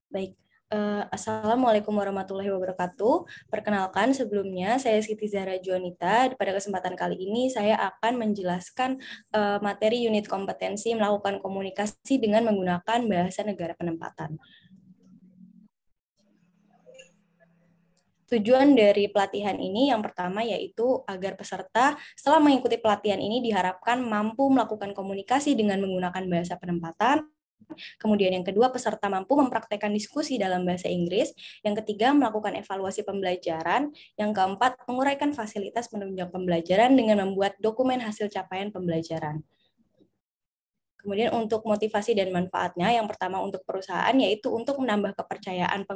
Baik, Assalamualaikum warahmatullahi wabarakatuh. Perkenalkan, sebelumnya saya Siti Zahra Juanita. Pada kesempatan kali ini saya akan menjelaskan materi unit kompetensi melakukan komunikasi dengan menggunakan bahasa negara penempatan. Tujuan dari pelatihan ini yang pertama yaitu agar peserta setelah mengikuti pelatihan ini diharapkan mampu melakukan komunikasi dengan menggunakan bahasa penempatan. Kemudian yang kedua, peserta mampu mempraktekkan diskusi dalam bahasa Inggris. Yang ketiga, melakukan evaluasi pembelajaran. Yang keempat, menguraikan fasilitas penunjang pembelajaran dengan membuat dokumen hasil capaian pembelajaran. Kemudian untuk motivasi dan manfaatnya, yang pertama untuk perusahaan yaitu untuk menambah kepercayaan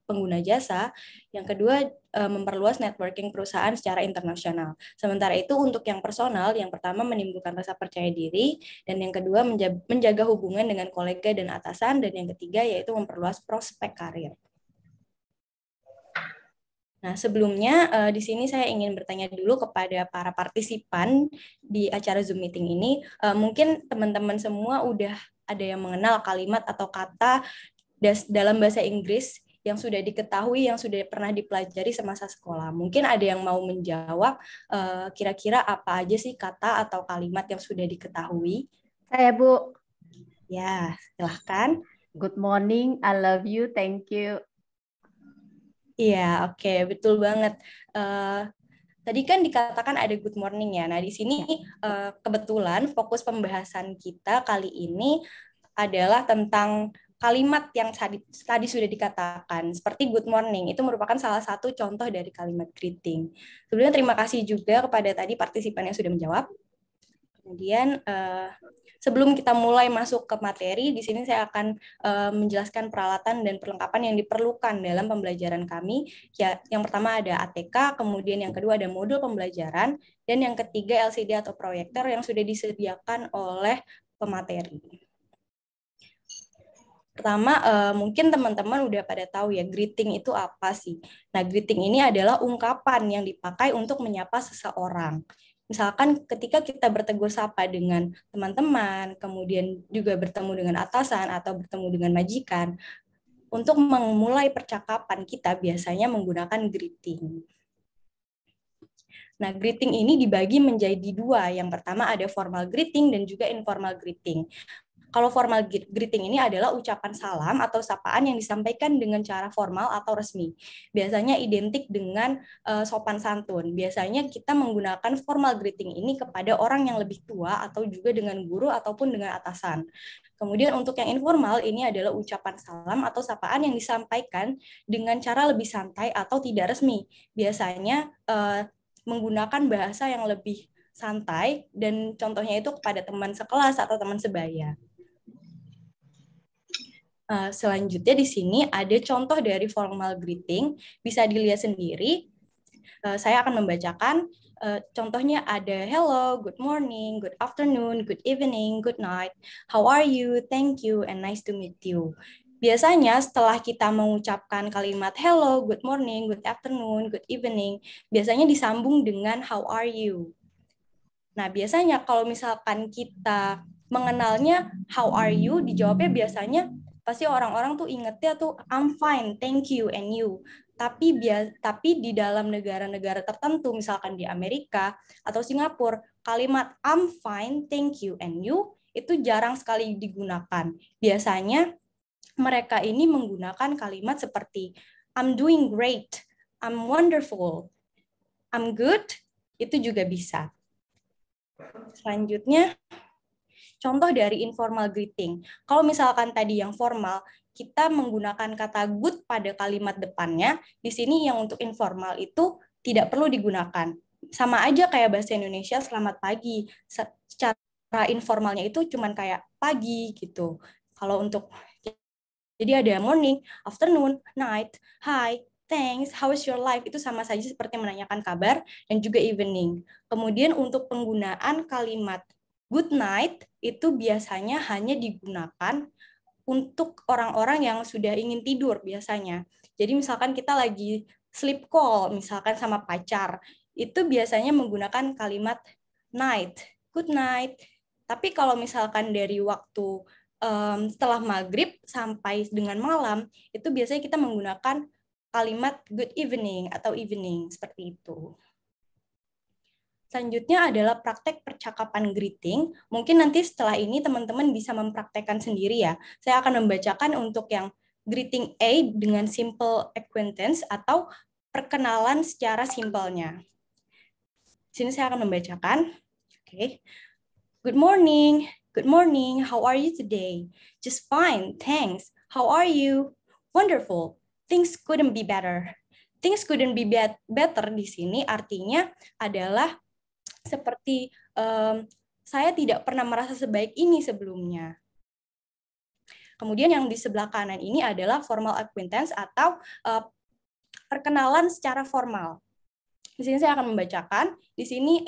pengguna jasa, yang kedua memperluas networking perusahaan secara internasional. Sementara itu untuk yang personal, yang pertama menimbulkan rasa percaya diri, dan yang kedua menjaga hubungan dengan kolega dan atasan, dan yang ketiga yaitu memperluas prospek karir. Nah, sebelumnya di sini saya ingin bertanya dulu kepada para partisipan di acara Zoom meeting ini. Mungkin teman-teman semua udah ada yang mengenal kalimat atau kata dalam bahasa Inggris yang sudah diketahui, yang sudah pernah dipelajari semasa sekolah. Mungkin ada yang mau menjawab kira-kira apa aja sih kata atau kalimat yang sudah diketahui? Saya, Bu. Ya, silahkan. Good morning, I love you, thank you. Iya, oke, betul banget. Tadi kan dikatakan ada good morning ya. Nah, di sini kebetulan fokus pembahasan kita kali ini adalah tentang kalimat yang tadi sudah dikatakan, seperti good morning. Itu merupakan salah satu contoh dari kalimat greeting. Sebelumnya terima kasih juga kepada tadi partisipan yang sudah menjawab. Kemudian sebelum kita mulai masuk ke materi, di sini saya akan menjelaskan peralatan dan perlengkapan yang diperlukan dalam pembelajaran kami. Ya, yang pertama ada ATK, kemudian yang kedua ada modul pembelajaran, dan yang ketiga LCD atau proyektor yang sudah disediakan oleh pemateri. Pertama, mungkin teman-teman udah pada tahu ya, greeting itu apa sih? Nah, greeting ini adalah ungkapan yang dipakai untuk menyapa seseorang. Misalkan ketika kita bertegur sapa dengan teman-teman, kemudian juga bertemu dengan atasan atau bertemu dengan majikan, untuk memulai percakapan kita biasanya menggunakan greeting. Nah, greeting ini dibagi menjadi dua. Yang pertama ada formal greeting dan juga informal greeting. Kalau formal greeting ini adalah ucapan salam atau sapaan yang disampaikan dengan cara formal atau resmi. Biasanya identik dengan sopan santun. Biasanya kita menggunakan formal greeting ini kepada orang yang lebih tua atau juga dengan guru ataupun dengan atasan. Kemudian untuk yang informal ini adalah ucapan salam atau sapaan yang disampaikan dengan cara lebih santai atau tidak resmi. Biasanya menggunakan bahasa yang lebih santai dan contohnya itu kepada teman sekelas atau teman sebaya. Selanjutnya di sini ada contoh dari formal greeting, bisa dilihat sendiri. Saya akan membacakan. Contohnya ada hello, good morning, good afternoon, good evening, good night, how are you, thank you, and nice to meet you. Biasanya setelah kita mengucapkan kalimat hello, good morning, good afternoon, good evening, biasanya disambung dengan how are you. Nah, biasanya kalau misalkan kita mengenalnya how are you, dijawabnya biasanya pasti orang-orang tuh ingetnya tuh I'm fine, thank you, and you. Tapi di dalam negara-negara tertentu, misalkan di Amerika atau Singapura, kalimat I'm fine, thank you, and you itu jarang sekali digunakan. Biasanya mereka ini menggunakan kalimat seperti I'm doing great, I'm wonderful, I'm good, itu juga bisa. Selanjutnya, contoh dari informal greeting. Kalau misalkan tadi yang formal, kita menggunakan kata good pada kalimat depannya. Di sini yang untuk informal itu tidak perlu digunakan. Sama aja kayak bahasa Indonesia selamat pagi. Secara informalnya itu cuman kayak pagi gitu. Kalau untuk jadi ada morning, afternoon, night, hi, thanks, how is your life? Itu sama saja seperti menanyakan kabar dan juga evening. Kemudian untuk penggunaan kalimat good night itu biasanya hanya digunakan untuk orang-orang yang sudah ingin tidur biasanya. Jadi misalkan kita lagi sleep call, misalkan sama pacar, itu biasanya menggunakan kalimat night, good night. Tapi kalau misalkan dari waktu setelah maghrib sampai dengan malam, itu biasanya kita menggunakan kalimat good evening atau evening, seperti itu. Selanjutnya adalah praktek percakapan greeting. Mungkin nanti setelah ini teman-teman bisa mempraktekkan sendiri ya. Saya akan membacakan untuk yang greeting A dengan simple acquaintance atau perkenalan secara simpelnya. Sini saya akan membacakan. Oke. Good morning. Good morning. How are you today? Just fine, thanks. How are you? Wonderful. Things couldn't be better. Things couldn't be better di sini artinya adalah seperti saya tidak pernah merasa sebaik ini sebelumnya. Kemudian yang di sebelah kanan ini adalah formal acquaintance atau perkenalan secara formal. Di sini saya akan membacakan. Di sini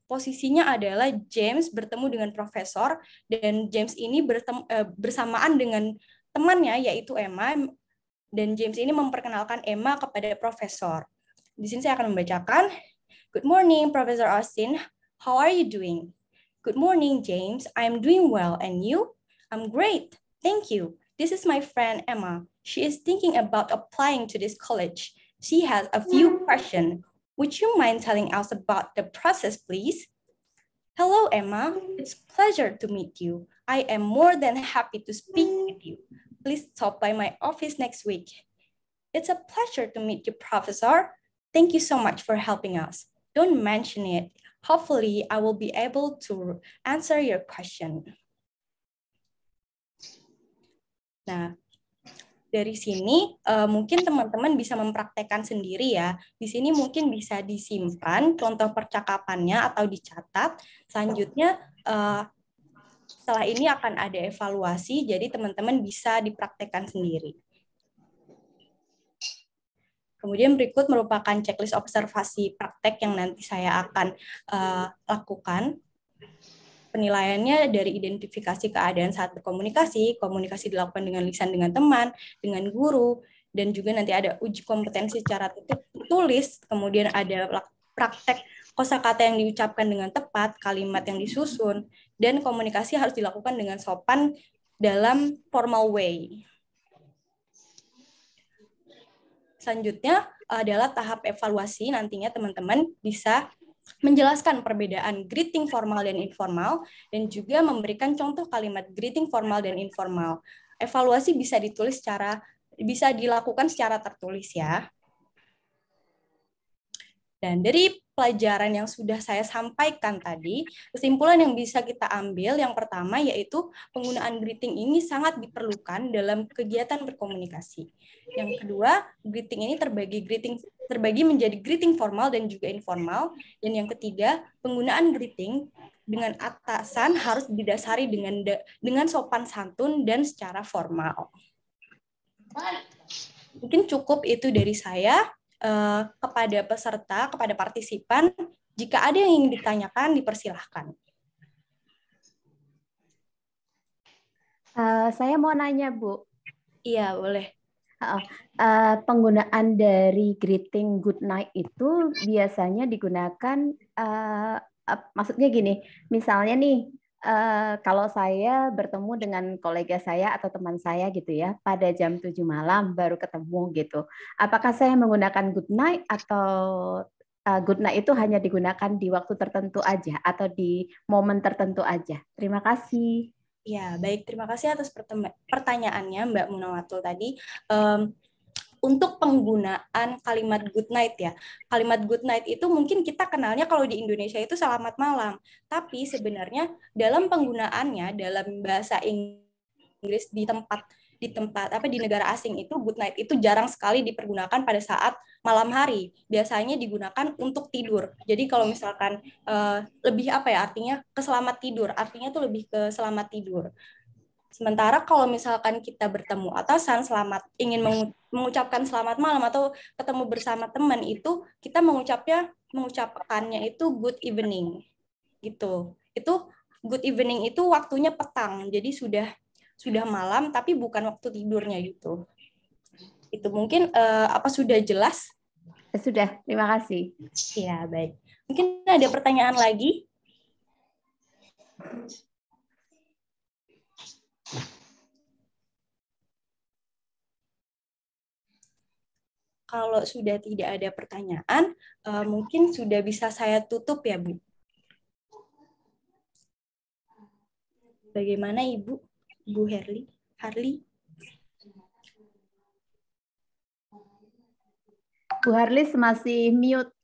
posisinya adalah James bertemu dengan profesor dan James ini bersamaan dengan temannya yaitu Emma dan James ini memperkenalkan Emma kepada profesor. Di sini saya akan membacakan. Good morning, Professor Austin. How are you doing? Good morning, James. I'm doing well. And you? I'm great. Thank you. This is my friend, Emma. She is thinking about applying to this college. She has a few questions. Would you mind telling us about the process, please? Hello, Emma. It's a pleasure to meet you. I am more than happy to speak with you. Please stop by my office next week. It's a pleasure to meet you, Professor. Thank you so much for helping us. Don't mention it. Hopefully, I will be able to answer your question. Nah, dari sini mungkin teman-teman bisa mempraktekkan sendiri ya. Di sini mungkin bisa disimpan contoh percakapannya atau dicatat. Selanjutnya, setelah ini akan ada evaluasi, jadi teman-teman bisa dipraktekkan sendiri. Kemudian berikut merupakan checklist observasi praktek yang nanti saya akan lakukan. Penilaiannya dari identifikasi keadaan saat berkomunikasi, komunikasi dilakukan dengan lisan dengan teman, dengan guru, dan juga nanti ada uji kompetensi secara tulis, kemudian ada praktek kosakata yang diucapkan dengan tepat, kalimat yang disusun, dan komunikasi harus dilakukan dengan sopan dalam formal way. Selanjutnya adalah tahap evaluasi, nantinya teman-teman bisa menjelaskan perbedaan greeting formal dan informal, dan juga memberikan contoh kalimat greeting formal dan informal. Evaluasi bisa bisa dilakukan secara tertulis ya. Dan dari pelajaran yang sudah saya sampaikan tadi, kesimpulan yang bisa kita ambil yang pertama yaitu penggunaan greeting ini sangat diperlukan dalam kegiatan berkomunikasi. Yang kedua, greeting ini terbagi menjadi greeting formal dan juga informal. Dan yang ketiga, penggunaan greeting dengan atasan harus didasari dengan sopan santun dan secara formal. Mungkin cukup itu dari saya. Kepada peserta, kepada partisipan, jika ada yang ingin ditanyakan, dipersilahkan. Saya mau nanya, Bu. Iya, boleh. Penggunaan dari greeting good night itu biasanya digunakan, maksudnya gini, misalnya nih, kalau saya bertemu dengan kolega saya atau teman saya gitu ya, pada jam 7 malam baru ketemu gitu. Apakah saya menggunakan good night atau good night itu hanya digunakan di waktu tertentu aja atau di momen tertentu aja? Terima kasih. Ya, baik. Terima kasih atas pertanyaannya, Mbak Munawatul tadi. Untuk penggunaan kalimat good night ya. Kalimat good night itu mungkin kita kenalnya kalau di Indonesia itu selamat malam. Tapi sebenarnya dalam penggunaannya dalam bahasa Inggris di negara asing itu good night itu jarang sekali dipergunakan pada saat malam hari. Biasanya digunakan untuk tidur. Jadi kalau misalkan lebih artinya ke selamat tidur. Artinya tuh lebih ke selamat tidur. Sementara kalau misalkan kita bertemu atasan ingin mengucapkan selamat malam atau ketemu bersama teman itu kita mengucapkannya itu good evening gitu. Itu good evening itu waktunya petang. Jadi sudah malam tapi bukan waktu tidurnya gitu. Itu mungkin apa sudah jelas? Sudah, terima kasih. Ya, baik. Mungkin ada pertanyaan lagi? Kalau sudah tidak ada pertanyaan, mungkin sudah bisa saya tutup ya, Bu. Bagaimana Ibu? Bu Harli? Bu Harlis masih mute.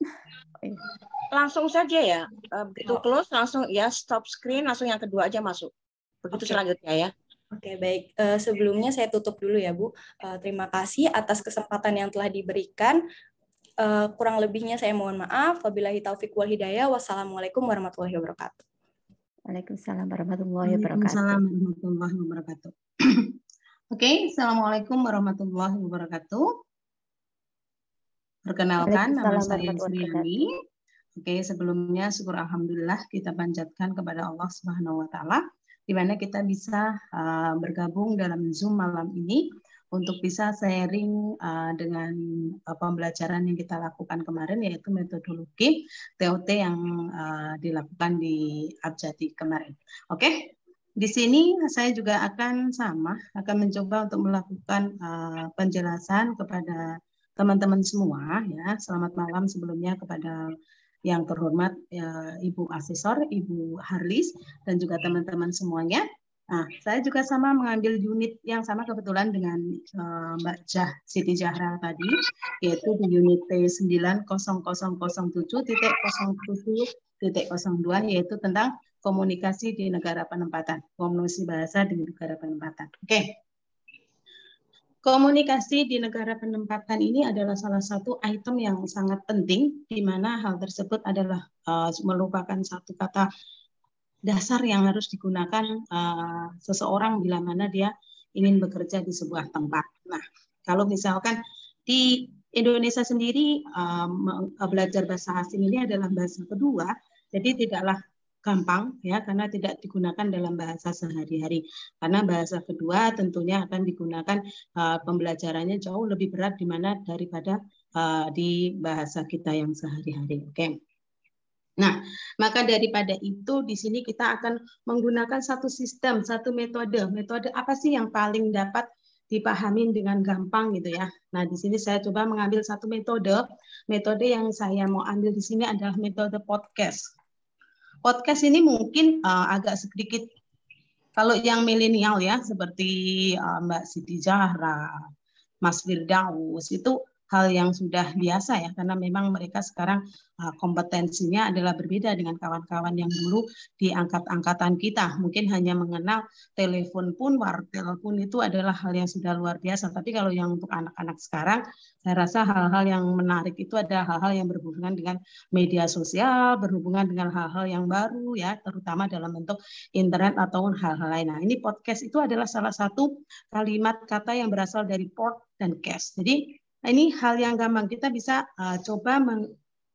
Langsung saja ya, begitu close langsung ya stop screen, langsung yang kedua aja masuk. Begitu selanjutnya ya. Oke, baik. Sebelumnya saya tutup dulu ya, Bu. Terima kasih atas kesempatan yang telah diberikan. Kurang lebihnya saya mohon maaf. Wabillahi taufik wal hidayah. Wassalamualaikum warahmatullahi wabarakatuh. Waalaikumsalam warahmatullahi wabarakatuh. Waalaikumsalam warahmatullahi wabarakatuh. Oke, Assalamualaikum warahmatullahi wabarakatuh. Perkenalkan, nama saya Sriani. Oke, sebelumnya syukur alhamdulillah kita panjatkan kepada Allah Subhanahu wa taala di mana kita bisa bergabung dalam Zoom malam ini untuk bisa sharing dengan pembelajaran yang kita lakukan kemarin, yaitu metodologi TOT yang dilakukan di Abjati kemarin. Oke, di sini saya juga akan mencoba untuk melakukan penjelasan kepada teman-teman semua ya. Selamat malam sebelumnya kepada yang terhormat Ibu Asesor, Ibu Harlis, dan juga teman-teman semuanya. Nah, saya juga sama mengambil unit yang sama kebetulan dengan Mbak Siti Zahra tadi, yaitu di unit T90007.07.02, yaitu tentang komunikasi di negara penempatan, komunikasi bahasa di negara penempatan. Oke. Komunikasi di negara penempatan ini adalah salah satu item yang sangat penting, di mana hal tersebut adalah merupakan satu kata dasar yang harus digunakan seseorang bila mana dia ingin bekerja di sebuah tempat. Nah, kalau misalkan di Indonesia sendiri belajar bahasa asing ini adalah bahasa kedua, jadi tidaklah gampang ya karena tidak digunakan dalam bahasa sehari-hari. Karena bahasa kedua tentunya akan digunakan pembelajarannya jauh lebih berat daripada di bahasa kita yang sehari-hari. Oke. Nah, maka daripada itu di sini kita akan menggunakan satu sistem, satu metode. Metode apa sih yang paling dapat dipahamin dengan gampang gitu ya. Nah, di sini saya coba mengambil satu metode. Metode yang saya mau ambil di sini adalah metode podcast. Podcast ini mungkin agak sedikit, kalau yang milenial ya, seperti Mbak Siti Zahra, Mas Firdaus, itu hal yang sudah biasa ya, karena memang mereka sekarang kompetensinya adalah berbeda dengan kawan-kawan yang dulu di angkatan kita. Mungkin hanya mengenal telepon pun, wartel pun itu adalah hal yang sudah luar biasa. Tapi kalau yang untuk anak-anak sekarang, saya rasa hal-hal yang menarik itu ada hal-hal yang berhubungan dengan media sosial, berhubungan dengan hal-hal yang baru ya, terutama dalam bentuk internet ataupun hal-hal lain. Nah, ini podcast itu adalah salah satu kalimat kata yang berasal dari port dan cast. Jadi ini hal yang gampang kita bisa coba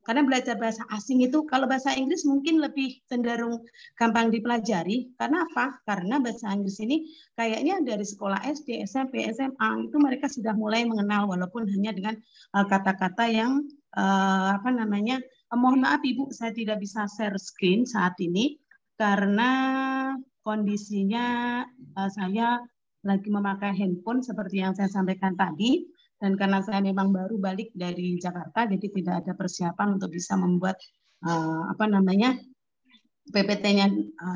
karena belajar bahasa asing itu kalau bahasa Inggris mungkin lebih cenderung gampang dipelajari. Karena apa? Karena bahasa Inggris ini kayaknya dari sekolah SD, SMP, SMA itu mereka sudah mulai mengenal walaupun hanya dengan kata-kata yang mohon maaf Ibu, saya tidak bisa share screen saat ini karena kondisinya saya lagi memakai handphone seperti yang saya sampaikan tadi. Dan karena saya memang baru balik dari Jakarta, jadi tidak ada persiapan untuk bisa membuat PPT-nya.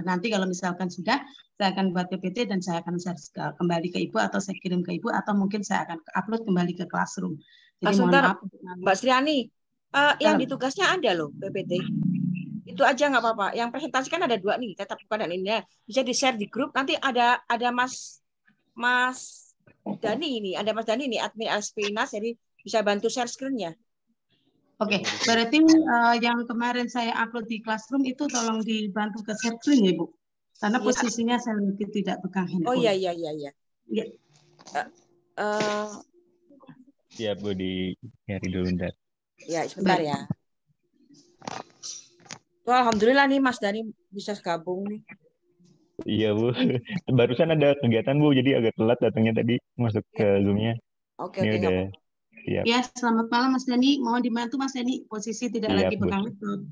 Nanti kalau misalkan sudah, saya akan buat PPT dan saya akan share kembali ke Ibu atau saya kirim ke Ibu atau mungkin saya akan upload kembali ke Classroom. Jadi mohon maaf. Mbak Sriani, yang di tugasnya ada loh PPT. Itu aja nggak apa-apa. Yang presentasi kan ada 2 nih, tetap buka dan ini bisa di-share di grup. Nanti ada Mas Dani ini, ada Mas Dani ini admin Aspinas, jadi bisa bantu share screen-nya. Oke, berarti yang kemarin saya upload di Classroom itu tolong dibantu ke share screen ya, Bu? Karena posisinya saya mungkin tidak pegang handphone. Oh iya. Ya. Siap, Bu, nyari dulu bentar. Ya, sebentar ya. Tuh, alhamdulillah nih Mas Dani bisa gabung nih. Iya, Bu. Barusan ada kegiatan, Bu, jadi agak telat datangnya tadi masuk ke Zoom-nya. Oke, Ini udah siap. Ya, selamat malam Mas Dani. Mohon dibantu Mas Dani, posisi tidak lagi pegang laptop.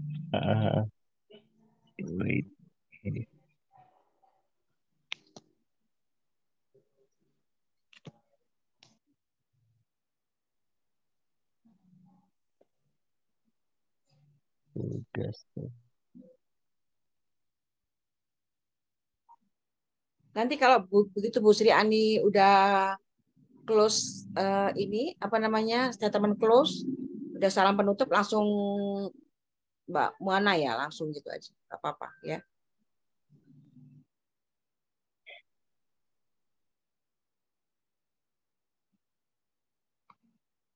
Wait. Tugas. Nanti kalau begitu Bu Sri Ani udah close ini apa namanya statement close, udah salam penutup langsung Mbak Muana ya langsung gitu aja, nggak apa-apa ya.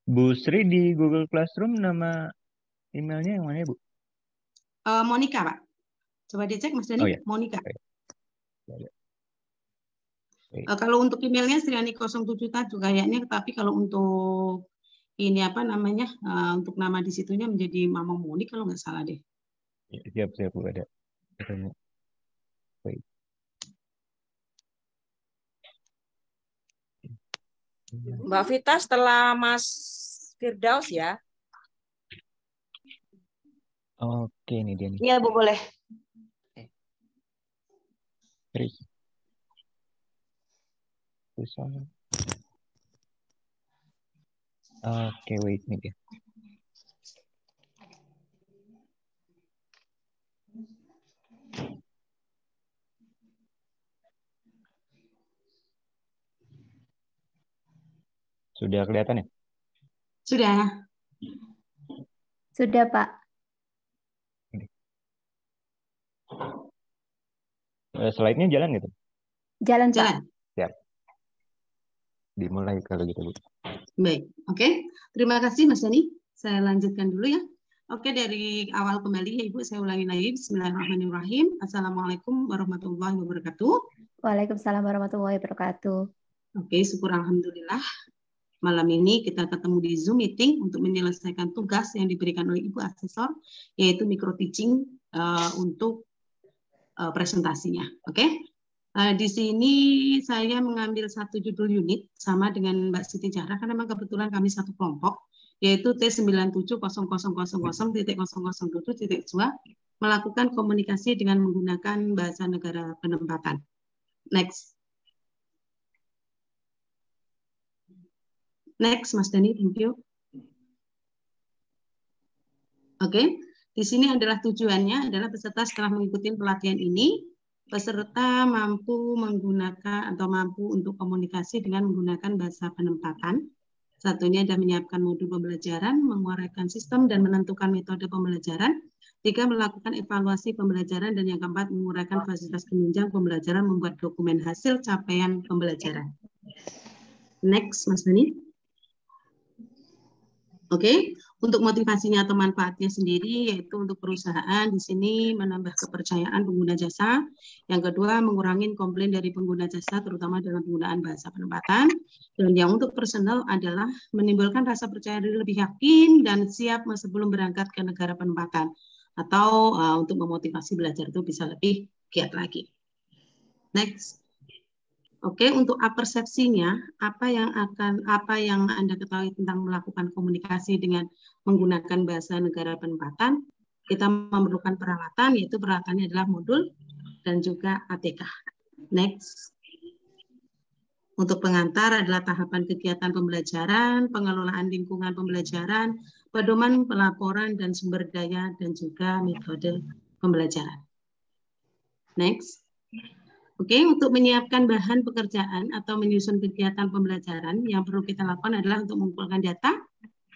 Bu Sri di Google Classroom nama emailnya yang mana ya Bu? Monica, Pak. Coba dicek Mas Dani. Oh ya. Monica. Ya. Kalau untuk emailnya Sriani 07 tadi kayaknya, tapi kalau untuk ini apa namanya untuk nama di situnya menjadi Mama Moni kalau nggak salah deh. Ya, siap Bu ada. Baik. Mbak Vita setelah Mas Firdaus ya. Oke, ini dia nih. Iya, Bu, boleh. Terus. Susah. Oke, wait nih dia. Sudah kelihatan ya? Sudah. Sudah, Pak. Slide-nya jalan gitu? Jalan, Pak. Jalan. Siap. Dimulai kalau gitu, Bu. Baik, oke. Terima kasih Mas Dani. Saya lanjutkan dulu ya. Oke, dari awal kembali ya Ibu, saya ulangi lagi. Bismillahirrahmanirrahim. Assalamualaikum warahmatullahi wabarakatuh. Waalaikumsalam warahmatullahi wabarakatuh. Oke, syukur alhamdulillah. Malam ini kita ketemu di Zoom meeting untuk menyelesaikan tugas yang diberikan oleh Ibu Asesor, yaitu micro teaching untuk presentasinya. Oke. Di sini saya mengambil satu judul unit sama dengan Mbak Siti Zahra karena memang kebetulan kami satu kelompok, yaitu T970000.007.2 melakukan komunikasi dengan menggunakan bahasa negara penempatan. Next. Next, Mas Dani, thank you. Oke, di sini adalah tujuannya adalah peserta setelah mengikuti pelatihan ini, peserta mampu menggunakan atau mampu untuk komunikasi dengan menggunakan bahasa penempatan. Satunya adalah menyiapkan modul pembelajaran, menguraikan sistem dan menentukan metode pembelajaran. Tiga, melakukan evaluasi pembelajaran. Dan yang keempat, menguraikan fasilitas penunjang pembelajaran, membuat dokumen hasil capaian pembelajaran. Next, Mas Dani. Oke, untuk motivasinya atau manfaatnya sendiri yaitu untuk perusahaan di sini menambah kepercayaan pengguna jasa. Yang kedua, mengurangi komplain dari pengguna jasa terutama dalam penggunaan bahasa penempatan. Dan yang untuk personal adalah menimbulkan rasa percaya diri lebih yakin dan siap sebelum berangkat ke negara penempatan atau untuk memotivasi belajar itu bisa lebih giat lagi. Next. Oke, untuk persepsinya, apa yang Anda ketahui tentang melakukan komunikasi dengan menggunakan bahasa negara penempatan? Kita memerlukan peralatan, yaitu peralatannya adalah modul dan juga ATK. Next. Untuk pengantar adalah tahapan kegiatan pembelajaran, pengelolaan lingkungan pembelajaran, pedoman pelaporan dan sumber daya, dan juga metode pembelajaran. Next. Oke, untuk menyiapkan bahan pekerjaan atau menyusun kegiatan pembelajaran, yang perlu kita lakukan adalah untuk mengumpulkan data,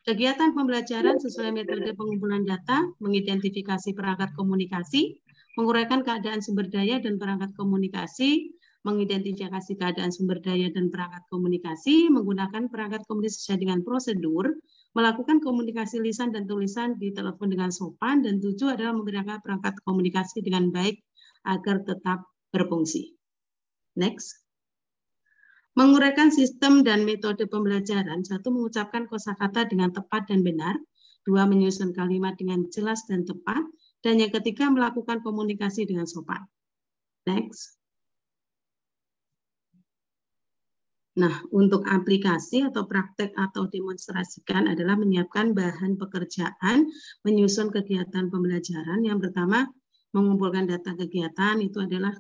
kegiatan pembelajaran sesuai metode pengumpulan data, mengidentifikasi perangkat komunikasi, menguraikan keadaan sumber daya dan perangkat komunikasi, mengidentifikasi keadaan sumber daya dan perangkat komunikasi, menggunakan perangkat komunikasi sesuai dengan prosedur, melakukan komunikasi lisan dan tulisan di telepon dengan sopan, dan 7 adalah menggunakan perangkat komunikasi dengan baik agar tetap berfungsi. Next. Menguraikan sistem dan metode pembelajaran. 1. Mengucapkan kosakata dengan tepat dan benar. 2. Menyusun kalimat dengan jelas dan tepat. Dan yang ketiga, melakukan komunikasi dengan sopan. Next. Nah, untuk aplikasi atau praktek atau demonstrasikan adalah menyiapkan bahan pekerjaan, menyusun kegiatan pembelajaran. Yang pertama, mengumpulkan data kegiatan itu adalah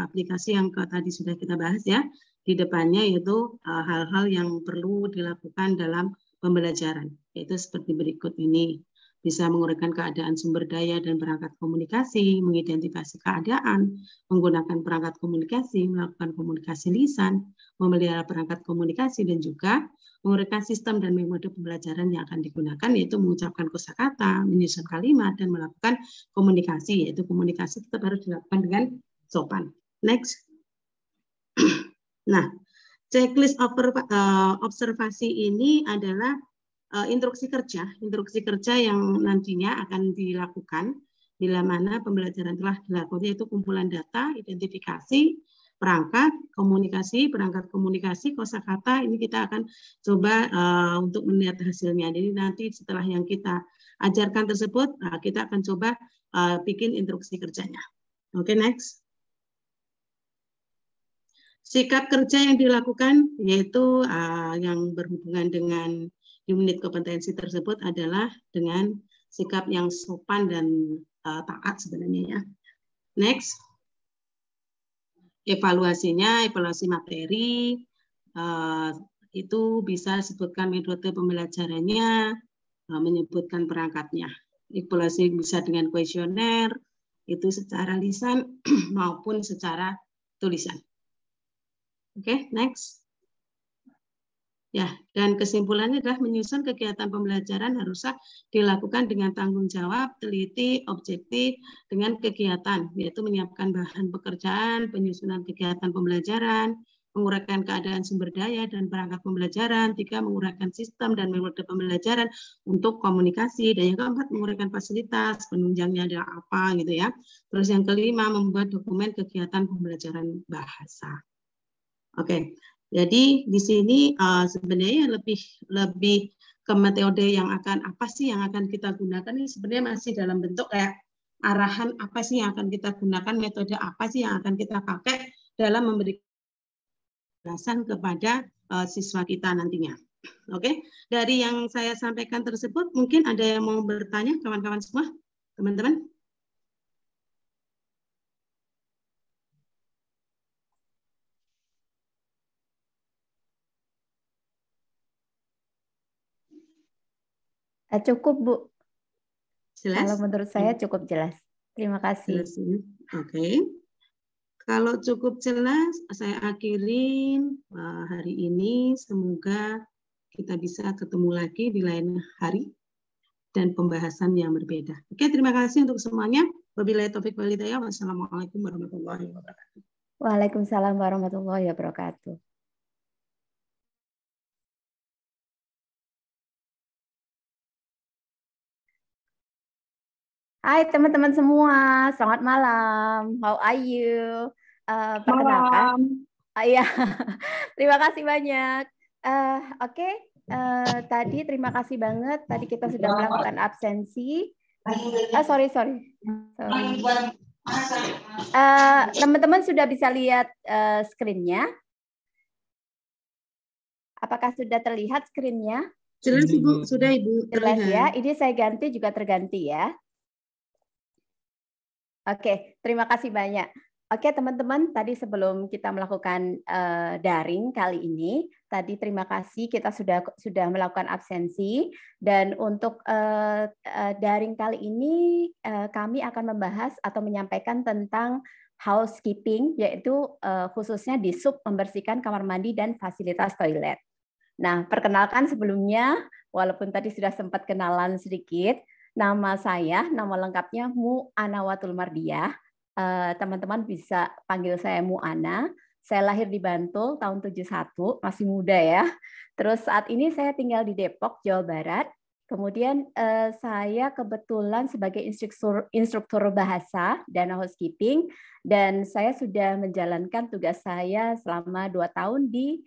aplikasi yang tadi sudah kita bahas ya. Di depannya yaitu hal-hal yang perlu dilakukan dalam pembelajaran. Yaitu seperti berikut ini. bisa menguraikan keadaan sumber daya dan perangkat komunikasi, mengidentifikasi keadaan, menggunakan perangkat komunikasi, melakukan komunikasi lisan, memelihara perangkat komunikasi, dan juga menguraikan sistem dan metode pembelajaran yang akan digunakan, yaitu mengucapkan kosakata, menyusun kalimat, dan melakukan komunikasi, yaitu komunikasi tetap harus dilakukan dengan sopan. Next. Nah, checklist observasi ini adalah instruksi kerja yang nantinya akan dilakukan bila mana pembelajaran telah dilakukan, yaitu kumpulan data, identifikasi, perangkat komunikasi, kosakata. Ini kita akan coba untuk melihat hasilnya. Jadi nanti setelah yang kita ajarkan tersebut, kita akan coba bikin instruksi kerjanya. Oke, next. Sikap kerja yang dilakukan yaitu yang berhubungan dengan unit kompetensi tersebut adalah dengan sikap yang sopan dan taat sebenarnya ya. Next. Evaluasi materi, itu bisa disebutkan metode pembelajarannya, menyebutkan perangkatnya. Evaluasi bisa dengan kuesioner, itu secara lisan maupun secara tulisan. Oke, next. Ya, dan kesimpulannya adalah menyusun kegiatan pembelajaran haruslah dilakukan dengan tanggung jawab, teliti, objektif, dengan kegiatan, yaitu menyiapkan bahan pekerjaan, penyusunan kegiatan pembelajaran, menguraikan keadaan sumber daya dan perangkat pembelajaran, 3, menguraikan sistem dan metode pembelajaran untuk komunikasi, dan yang keempat, menguraikan fasilitas, penunjangnya adalah apa, gitu ya. Terus yang kelima, membuat dokumen kegiatan pembelajaran bahasa. Oke. Jadi di sini sebenarnya lebih ke metode yang akan apa sih yang akan kita gunakan ini sebenarnya masih dalam bentuk kayak arahan apa sih yang akan kita gunakan, metode apa sih yang akan kita pakai dalam memberi penjelasan kepada siswa kita nantinya. Oke, dari yang saya sampaikan tersebut mungkin ada yang mau bertanya kawan-kawan semua, teman-teman? Cukup, Bu. Jelas? Kalau menurut saya cukup jelas. Terima kasih. Jelas. Oke. Kalau cukup jelas, saya akhirin hari ini. Semoga kita bisa ketemu lagi di lain hari dan pembahasan yang berbeda. Oke, terima kasih untuk semuanya. Wabillahi taufiq wal hidayah. Wassalamualaikum warahmatullahi wabarakatuh. Waalaikumsalam warahmatullahi wabarakatuh. Hai teman-teman semua, selamat malam. How are you? Perkenalkan. Ya, terima kasih banyak. Oke, tadi terima kasih banget. Tadi kita sudah melakukan absensi. Sorry. Teman-teman sudah bisa lihat screen-nya? Apakah sudah terlihat screen-nya? Jelas Ibu, sudah Ibu. Jelas ya. Ini saya ganti juga terganti ya. Oke, terima kasih banyak. Oke, teman-teman, tadi sebelum kita melakukan daring kali ini, tadi terima kasih kita sudah melakukan absensi, dan untuk daring kali ini kami akan membahas atau menyampaikan tentang housekeeping, yaitu khususnya di sub membersihkan kamar mandi dan fasilitas toilet. Nah, perkenalkan sebelumnya, walaupun tadi sudah sempat kenalan sedikit, nama saya, nama lengkapnya Mu Anawatul Mardiah. Teman-teman bisa panggil saya Mu Ana. Saya lahir di Bantul tahun 71, masih muda ya. Terus saat ini saya tinggal di Depok, Jawa Barat. Kemudian saya kebetulan sebagai instruktur bahasa dan housekeeping, dan saya sudah menjalankan tugas saya selama 2 tahun di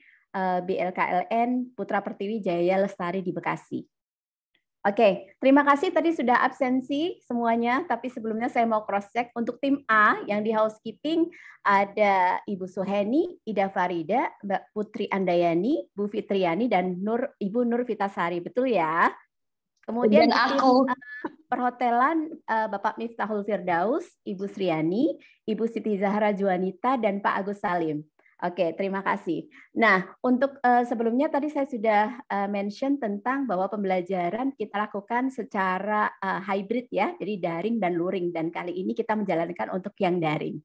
BLKLN Putra Pertiwi Jaya Lestari di Bekasi. Oke, terima kasih tadi sudah absensi semuanya, tapi sebelumnya saya mau cross-check untuk tim A yang di housekeeping ada Ibu Suheni, Ida Farida, Mbak Putri Andayani, Bu Fitriani, dan Ibu Nur Vitasari, betul ya? Kemudian di tim perhotelan Bapak Miftahul Firdaus, Ibu Sriani, Ibu Siti Zahra Juanita, dan Pak Agus Salim. Oke, terima kasih. Nah, untuk sebelumnya tadi saya sudah mention tentang bahwa pembelajaran kita lakukan secara hybrid ya, jadi daring dan luring. Dan kali ini kita menjalankan untuk yang daring.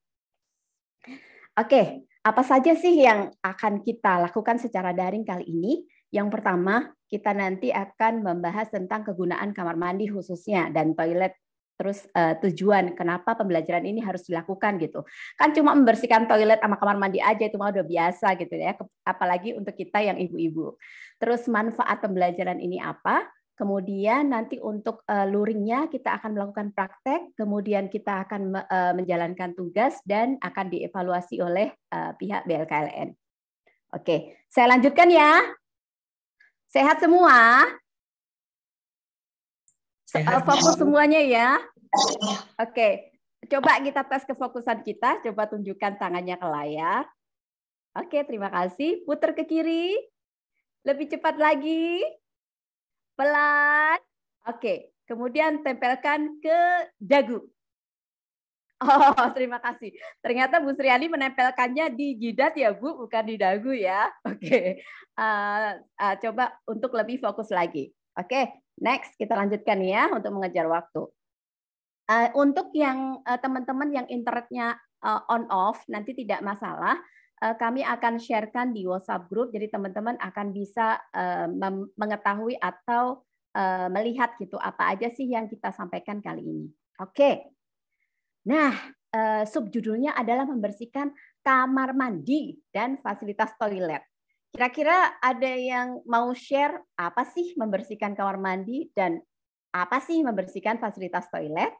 Oke, apa saja sih yang akan kita lakukan secara daring kali ini? Yang pertama, kita nanti akan membahas tentang kegunaan kamar mandi khususnya dan toilet. Terus tujuan kenapa pembelajaran ini harus dilakukan gitu. Kan cuma membersihkan toilet sama kamar mandi aja itu mah udah biasa gitu ya. Apalagi untuk kita yang ibu-ibu. Terus manfaat pembelajaran ini apa? Kemudian nanti untuk luringnya kita akan melakukan praktek, kemudian kita akan menjalankan tugas dan akan dievaluasi oleh pihak BLKLN. Oke, saya lanjutkan ya. Sehat semua? Fokus semuanya ya. Oke, coba kita tes kefokusan kita. Coba tunjukkan tangannya ke layar. Oke, terima kasih. Putar ke kiri. Lebih cepat lagi. Pelan. Oke, kemudian tempelkan ke dagu. Oh, terima kasih. Ternyata Bu Sriani menempelkannya di jidat ya, Bu, bukan di dagu ya. Oke, coba untuk lebih fokus lagi. Oke, next kita lanjutkan ya untuk mengejar waktu. Untuk yang teman-teman yang internetnya on off nanti tidak masalah, kami akan sharekan di WhatsApp group, jadi teman-teman akan bisa mengetahui atau melihat gitu apa aja sih yang kita sampaikan kali ini. Oke, nah subjudulnya adalah membersihkan kamar mandi dan fasilitas toilet. Kira-kira ada yang mau share apa sih membersihkan kamar mandi dan apa sih membersihkan fasilitas toilet?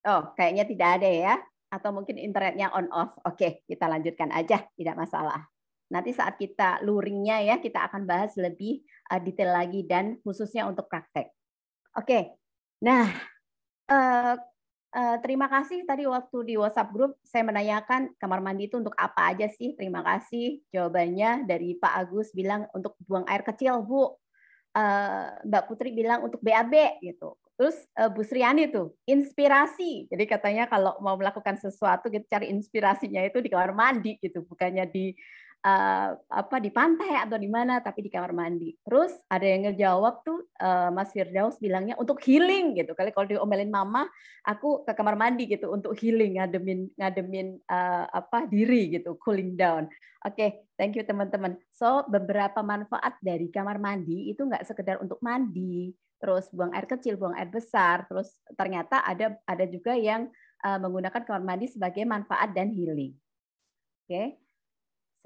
Oh, kayaknya tidak ada ya. Atau mungkin internetnya on off. Oke, kita lanjutkan aja, tidak masalah. Nanti saat kita luringnya ya, kita akan bahas lebih detail lagi dan khususnya untuk praktek. Oke, nah terima kasih tadi waktu di WhatsApp group saya menanyakan kamar mandi itu untuk apa aja sih? Terima kasih jawabannya dari Pak Agus bilang untuk buang air kecil, Bu. Mbak Putri bilang untuk BAB gitu. Terus Bu Sriani tuh inspirasi. Jadi katanya kalau mau melakukan sesuatu gitu cari inspirasinya itu di kamar mandi gitu, bukannya di di pantai atau di mana, tapi di kamar mandi. Terus ada yang ngejawab tuh Mas Firdaus bilangnya untuk healing gitu. Kali kalau diomelin mama, aku ke kamar mandi gitu untuk healing, ngademin diri gitu, cooling down. Oke, thank you teman-teman. So beberapa manfaat dari kamar mandi itu nggak sekedar untuk mandi, terus buang air kecil, buang air besar, terus ternyata ada juga yang menggunakan kamar mandi sebagai manfaat dan healing. Oke.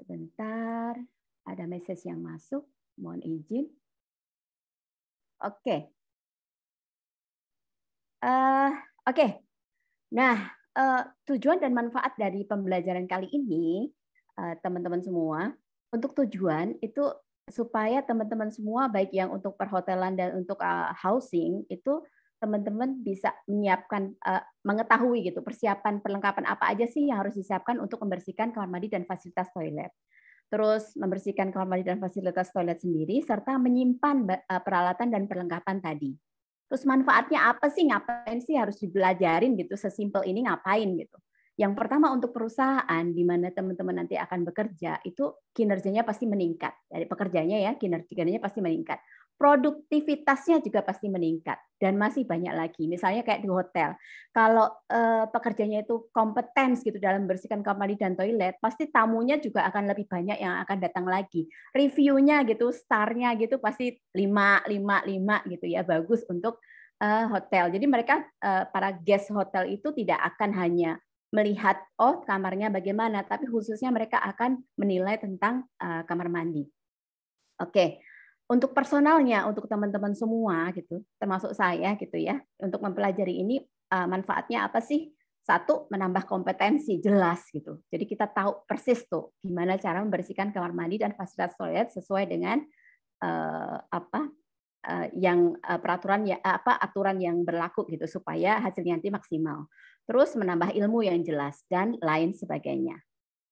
Sebentar, ada message yang masuk, mohon izin. Oke. Oke. Nah, tujuan dan manfaat dari pembelajaran kali ini, teman-teman semua, untuk tujuan itu supaya teman-teman semua, baik yang untuk perhotelan dan untuk housing, itu teman-teman bisa menyiapkan, mengetahui gitu persiapan perlengkapan apa aja sih yang harus disiapkan untuk membersihkan kamar mandi dan fasilitas toilet. Terus membersihkan kamar mandi dan fasilitas toilet sendiri, serta menyimpan peralatan dan perlengkapan tadi. Terus manfaatnya apa sih? Ngapain sih harus dibelajarin gitu? Sesimpel ini ngapain gitu? Yang pertama untuk perusahaan di mana teman-teman nanti akan bekerja, itu kinerjanya pasti meningkat. Dari pekerjanya ya, kinerjanya pasti meningkat. Produktivitasnya juga pasti meningkat dan masih banyak lagi. Misalnya kayak di hotel, kalau pekerjanya itu kompeten gitu dalam membersihkan kamar mandi dan toilet, pasti tamunya juga akan lebih banyak yang akan datang lagi. Reviewnya gitu, star-nya gitu pasti 5 gitu ya, bagus untuk hotel. Jadi mereka para guest hotel itu tidak akan hanya melihat oh kamarnya bagaimana, tapi khususnya mereka akan menilai tentang kamar mandi. Oke. Untuk personalnya, untuk teman-teman semua gitu, termasuk saya gitu ya, untuk mempelajari ini manfaatnya apa sih? Satu, menambah kompetensi jelas gitu. Jadi kita tahu persis tuh gimana cara membersihkan kamar mandi dan fasilitas toilet sesuai dengan peraturan ya aturan yang berlaku gitu supaya hasilnya nanti maksimal. Terus menambah ilmu yang jelas dan lain sebagainya.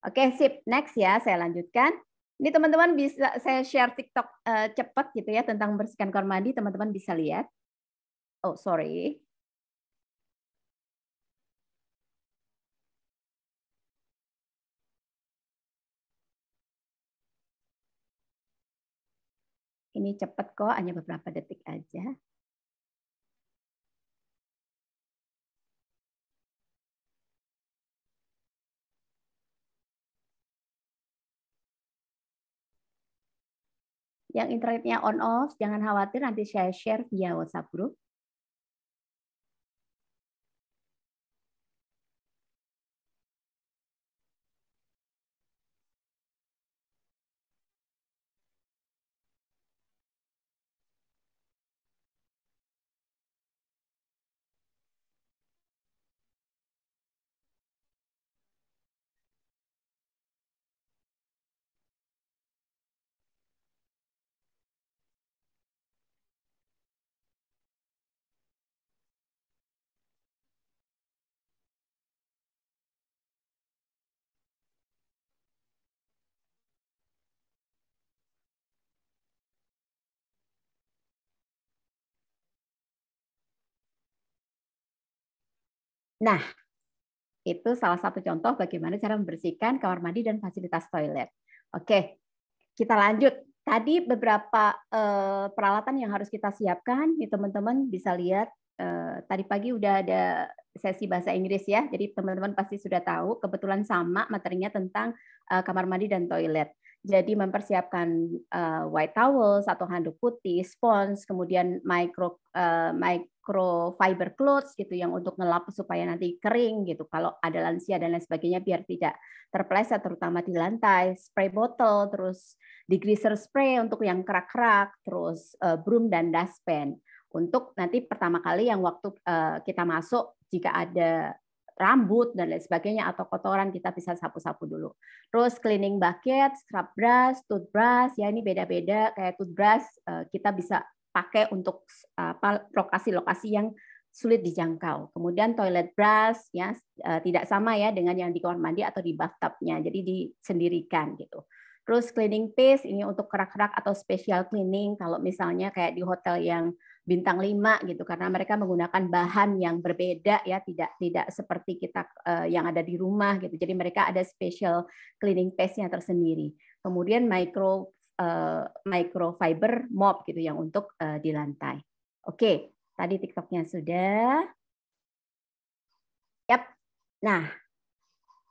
Oke, sip. Next ya, saya lanjutkan. Ini teman-teman bisa saya share TikTok cepat gitu ya tentang membersihkan kamar mandi, teman-teman bisa lihat. Oh, sorry. Ini cepet kok, hanya beberapa detik aja. Yang internetnya on off, jangan khawatir, nanti saya share via WhatsApp group. Nah, itu salah satu contoh bagaimana cara membersihkan kamar mandi dan fasilitas toilet. Oke, kita lanjut. Tadi beberapa peralatan yang harus kita siapkan, nih teman-teman bisa lihat. Tadi pagi udah ada sesi bahasa Inggris ya, jadi teman-teman pasti sudah tahu. Kebetulan sama materinya tentang kamar mandi dan toilet. Jadi mempersiapkan white towel, satu handuk putih, spons, kemudian microfiber clothes gitu yang untuk ngelap supaya nanti kering gitu. Kalau ada lansia dan lain sebagainya biar tidak terpeleset terutama di lantai, spray bottle, terus degreaser spray untuk yang kerak-kerak, terus broom dan dustpan. Untuk nanti pertama kali yang waktu kita masuk jika ada rambut dan lain sebagainya atau kotoran kita bisa sapu-sapu dulu. Terus cleaning bucket, scrub brush, toothbrush ya ini beda-beda kayak toothbrush kita bisa pakai untuk lokasi-lokasi yang sulit dijangkau. Kemudian toilet brush ya tidak sama ya dengan yang di kamar mandi atau di bathtubnya. Jadi disendirikan gitu. Terus cleaning paste ini untuk kerak-kerak atau special cleaning kalau misalnya kayak di hotel yang bintang 5 gitu karena mereka menggunakan bahan yang berbeda ya tidak seperti kita yang ada di rumah gitu. Jadi mereka ada special cleaning paste-nya tersendiri. Kemudian microfiber mop gitu yang untuk di lantai. Oke, tadi TikTok-nya sudah. Yap. Nah,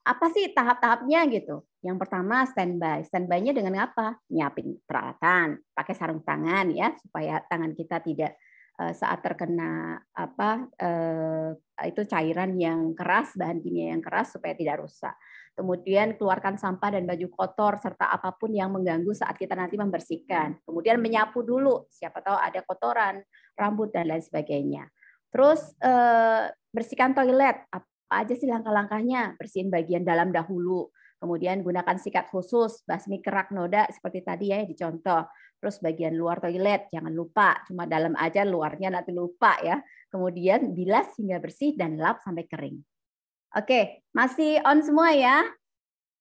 apa sih tahap-tahapnya gitu? Yang pertama standby. Standby-nya dengan apa? Nyiapin peralatan, pakai sarung tangan ya supaya tangan kita tidak saat terkena itu cairan yang keras, bahan kimia yang keras supaya tidak rusak. Kemudian keluarkan sampah dan baju kotor serta apapun yang mengganggu saat kita nanti membersihkan. Kemudian menyapu dulu, siapa tahu ada kotoran, rambut dan lain sebagainya. Terus bersihkan toilet. Apa aja sih langkah-langkahnya? Bersihin bagian dalam dahulu. Kemudian gunakan sikat khusus, basmi kerak noda seperti tadi ya dicontoh. Terus bagian luar toilet jangan lupa, cuma dalam aja luarnya nanti lupa ya. Kemudian bilas hingga bersih dan lap sampai kering. Oke, masih on semua ya?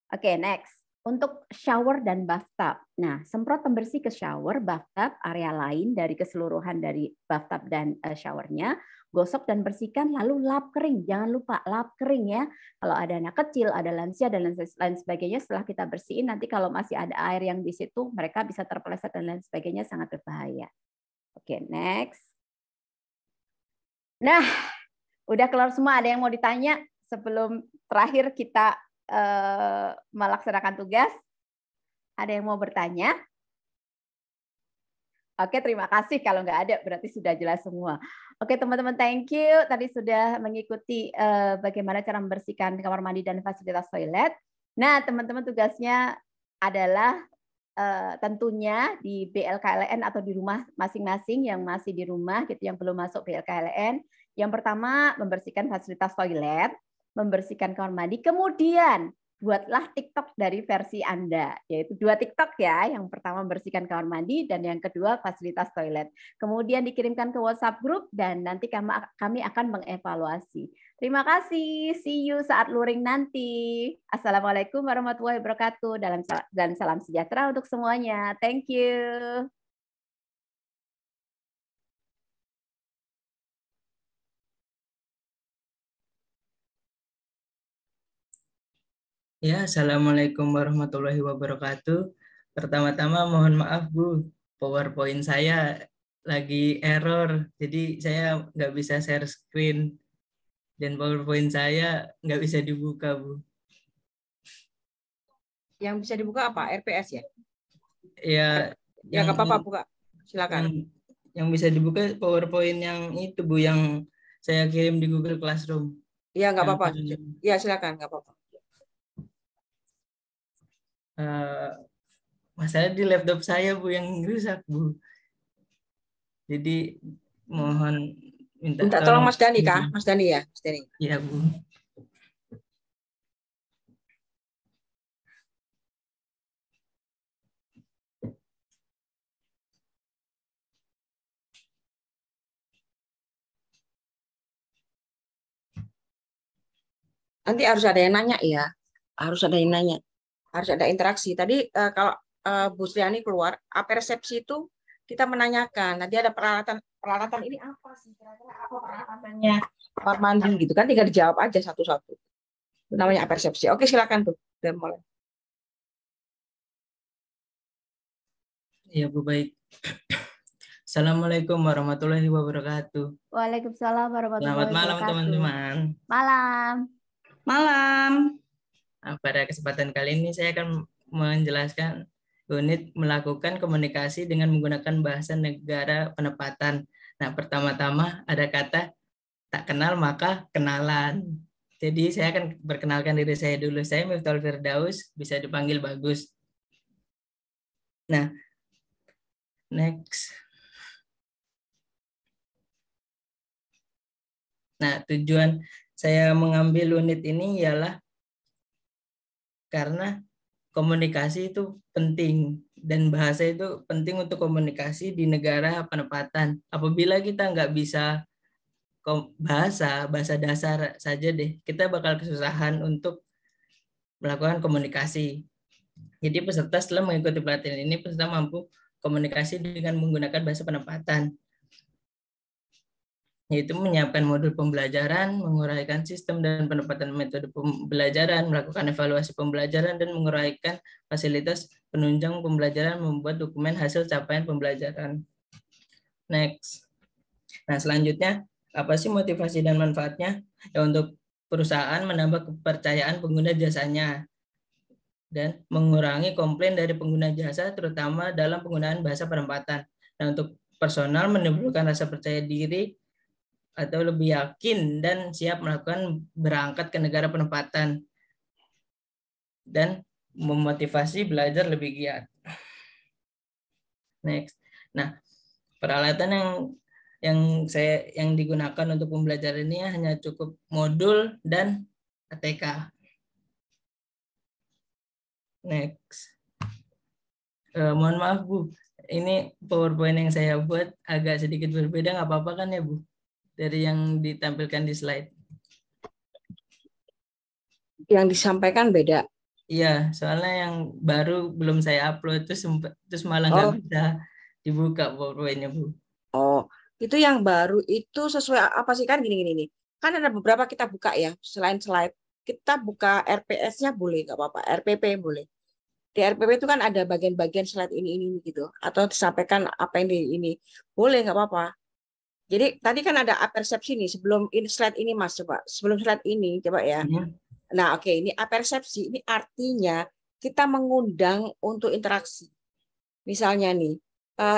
Oke, next. Untuk shower dan bathtub. Nah, semprot pembersih ke shower, bathtub, area lain dari keseluruhan dari bathtub dan showernya. Gosok dan bersihkan, lalu lap kering. Jangan lupa lap kering ya. Kalau ada anak kecil, ada lansia, dan lain sebagainya, setelah kita bersihin, nanti kalau masih ada air yang di situ, mereka bisa terpeleset dan lain sebagainya, sangat berbahaya. Oke, next. Nah, udah keluar semua. Ada yang mau ditanya sebelum terakhir kita melaksanakan tugas? Ada yang mau bertanya? Oke, terima kasih. Kalau nggak ada, berarti sudah jelas semua. Oke, teman-teman, thank you. Tadi sudah mengikuti bagaimana cara membersihkan kamar mandi dan fasilitas toilet. Nah, teman-teman tugasnya adalah tentunya di BLKLN atau di rumah masing-masing yang masih di rumah, gitu, yang belum masuk BLKLN. Yang pertama, membersihkan fasilitas toilet, membersihkan kamar mandi, kemudian buatlah TikTok dari versi Anda, yaitu 2 TikTok ya, yang pertama membersihkan kamar mandi dan yang kedua fasilitas toilet. Kemudian dikirimkan ke WhatsApp group dan nanti kami akan mengevaluasi. Terima kasih, see you saat luring nanti. Assalamualaikum warahmatullahi wabarakatuh dan salam sejahtera untuk semuanya. Thank you. Ya, Assalamualaikum warahmatullahi wabarakatuh. Pertama-tama mohon maaf Bu, PowerPoint saya lagi error, jadi saya nggak bisa share screen dan PowerPoint saya nggak bisa dibuka, Bu. Yang bisa dibuka apa? RPS ya? Ya, Ya nggak apa-apa buka. Silakan. yang bisa dibuka PowerPoint yang itu, Bu, yang saya kirim di Google Classroom. Ya nggak Yang apa-apa. Ya silakan, nggak apa-apa. Masalah di laptop saya, Bu, yang rusak, Bu. Jadi mohon minta Tolong Mas Dani Iya. kah? Mas Dani ya, Mas Dani. Iya, Bu. Nanti harus ada yang nanya ya. Harus ada yang nanya. Harus ada interaksi. Tadi kalau Bu Sriani keluar, persepsi itu kita menanyakan. Nanti ada peralatan ini apa sih? Kira-kira apa peralatannya? Kamar mandi gitu kan, tinggal dijawab aja satu-satu. Itu namanya persepsi. Oke, silakan tuh. Udah mulai. Iya, Bu, baik. Assalamualaikum warahmatullahi wabarakatuh. Waalaikumsalam warahmatullahi Selamat malam, wabarakatuh. teman-teman. Malam. Malam. Pada kesempatan kali ini saya akan menjelaskan unit melakukan komunikasi dengan menggunakan bahasa negara penempatan. Nah, pertama-tama ada kata tak kenal maka kenalan. Jadi saya akan perkenalkan diri saya dulu. Saya Miftahul Firdaus, bisa dipanggil Bagus. Nah, next. Nah, tujuan saya mengambil unit ini ialah karena komunikasi itu penting dan bahasa itu penting untuk komunikasi di negara penempatan. Apabila kita nggak bisa bahasa dasar saja deh, kita bakal kesusahan untuk melakukan komunikasi. Jadi peserta setelah mengikuti pelatihan ini, peserta mampu komunikasi dengan menggunakan bahasa penempatan, yaitu menyiapkan modul pembelajaran, menguraikan sistem dan penempatan metode pembelajaran, melakukan evaluasi pembelajaran, dan menguraikan fasilitas penunjang pembelajaran, membuat dokumen hasil capaian pembelajaran. Next. Nah, selanjutnya, apa sih motivasi dan manfaatnya? Ya, untuk perusahaan menambah kepercayaan pengguna jasanya dan mengurangi komplain dari pengguna jasa, terutama dalam penggunaan bahasa penempatan. Nah, untuk personal menimbulkan rasa percaya diri atau lebih yakin dan siap melakukan berangkat ke negara penempatan dan memotivasi belajar lebih giat. Next. Nah, peralatan yang digunakan untuk pembelajaran ini hanya cukup modul dan ATK. Next. Mohon maaf, Bu. Ini PowerPoint yang saya buat agak sedikit berbeda, nggak apa-apa kan ya, Bu? Dari yang ditampilkan di slide. Yang disampaikan beda. Iya, soalnya yang baru belum saya upload terus malah nggak bisa dibuka PowerPoint-nya, Bu. Oh, itu yang baru itu sesuai apa sih, kan gini-gini nih. Kan ada beberapa kita buka ya, selain slide. Kita buka RPS-nya boleh, nggak apa-apa. RPP boleh. Di RPP itu kan ada bagian-bagian slide ini gitu. Atau disampaikan apa yang di ini. Boleh, nggak apa-apa. Jadi tadi kan ada apersepsi nih, sebelum ini slide ini Mas, coba. Sebelum slide ini, coba ya. Nah, oke, ini apersepsi. Ini artinya kita mengundang untuk interaksi. Misalnya nih,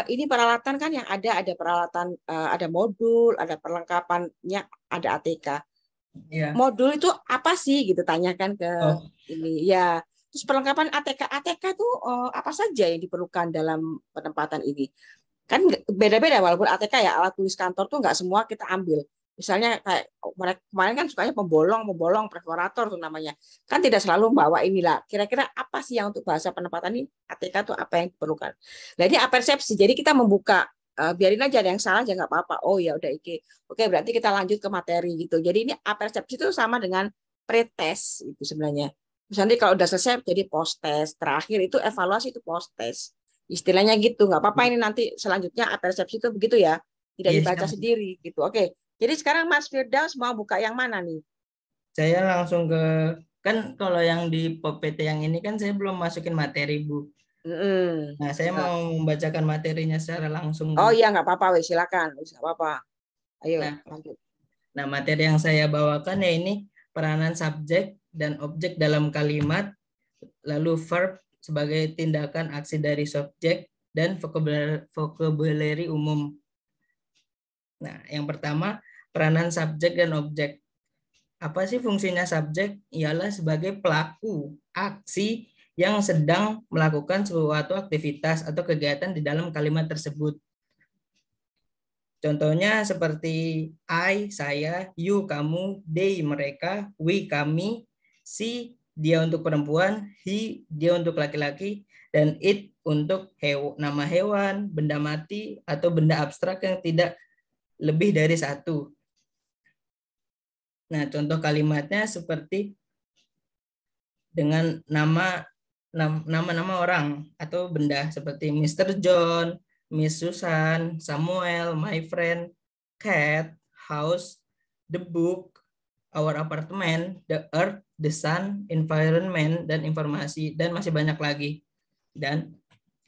ini peralatan kan yang ada peralatan, ada modul, ada perlengkapannya, ada ATK. Yeah. Modul itu apa sih gitu, tanyakan ke ini ya. Terus perlengkapan ATK itu apa saja yang diperlukan dalam penempatan ini? Kan beda-beda, walaupun ATK ya, alat tulis kantor tuh nggak semua kita ambil. Misalnya kayak kemarin kan sukanya pembolong, perforator tuh namanya. Kan tidak selalu bawa inilah. Kira-kira apa sih yang untuk bahasa penempatan ini, ATK tuh apa yang diperlukan. Nah, ini apersepsi. Jadi kita membuka, biarin aja ada yang salah aja nggak apa-apa. Oh ya udah, oke, berarti kita lanjut ke materi gitu. Jadi ini apersepsi itu sama dengan pretest itu sebenarnya. Terus nanti kalau udah selesai jadi post test. Terakhir itu evaluasi, itu post test. Istilahnya gitu, nggak apa-apa ini nanti selanjutnya apersepsi itu begitu ya, tidak dibaca sendiri gitu. Oke, jadi sekarang Mas Firdaus mau buka yang mana nih? Saya langsung ke, kan kalau yang di PPT yang ini kan saya belum masukin materi, Bu. Nah, saya mau membacakan materinya secara langsung, Oh Bu. iya, nggak apa-apa, wes, silakan, wes, nggak apa-apa. Ayo, Nah, lanjut. Nah, materi yang saya bawakan ya ini peranan subjek dan objek dalam kalimat, lalu verb sebagai tindakan aksi dari subjek, dan vocabulary umum. Nah, yang pertama, peranan subjek dan objek. Apa sih fungsinya subjek? Ialah sebagai pelaku aksi yang sedang melakukan suatu aktivitas atau kegiatan di dalam kalimat tersebut. Contohnya seperti I, saya, you, kamu, they, mereka, we, kami, she, dia untuk perempuan, he, dia untuk laki-laki, dan it untuk nama hewan, benda mati, atau benda abstrak yang tidak lebih dari satu. Nah, contoh kalimatnya seperti dengan nama-nama orang atau benda seperti Mr. John, Miss Susan, Samuel, my friend, cat, house, the book, our apartment, the earth, the sun, environment, dan informasi, dan masih banyak lagi. Dan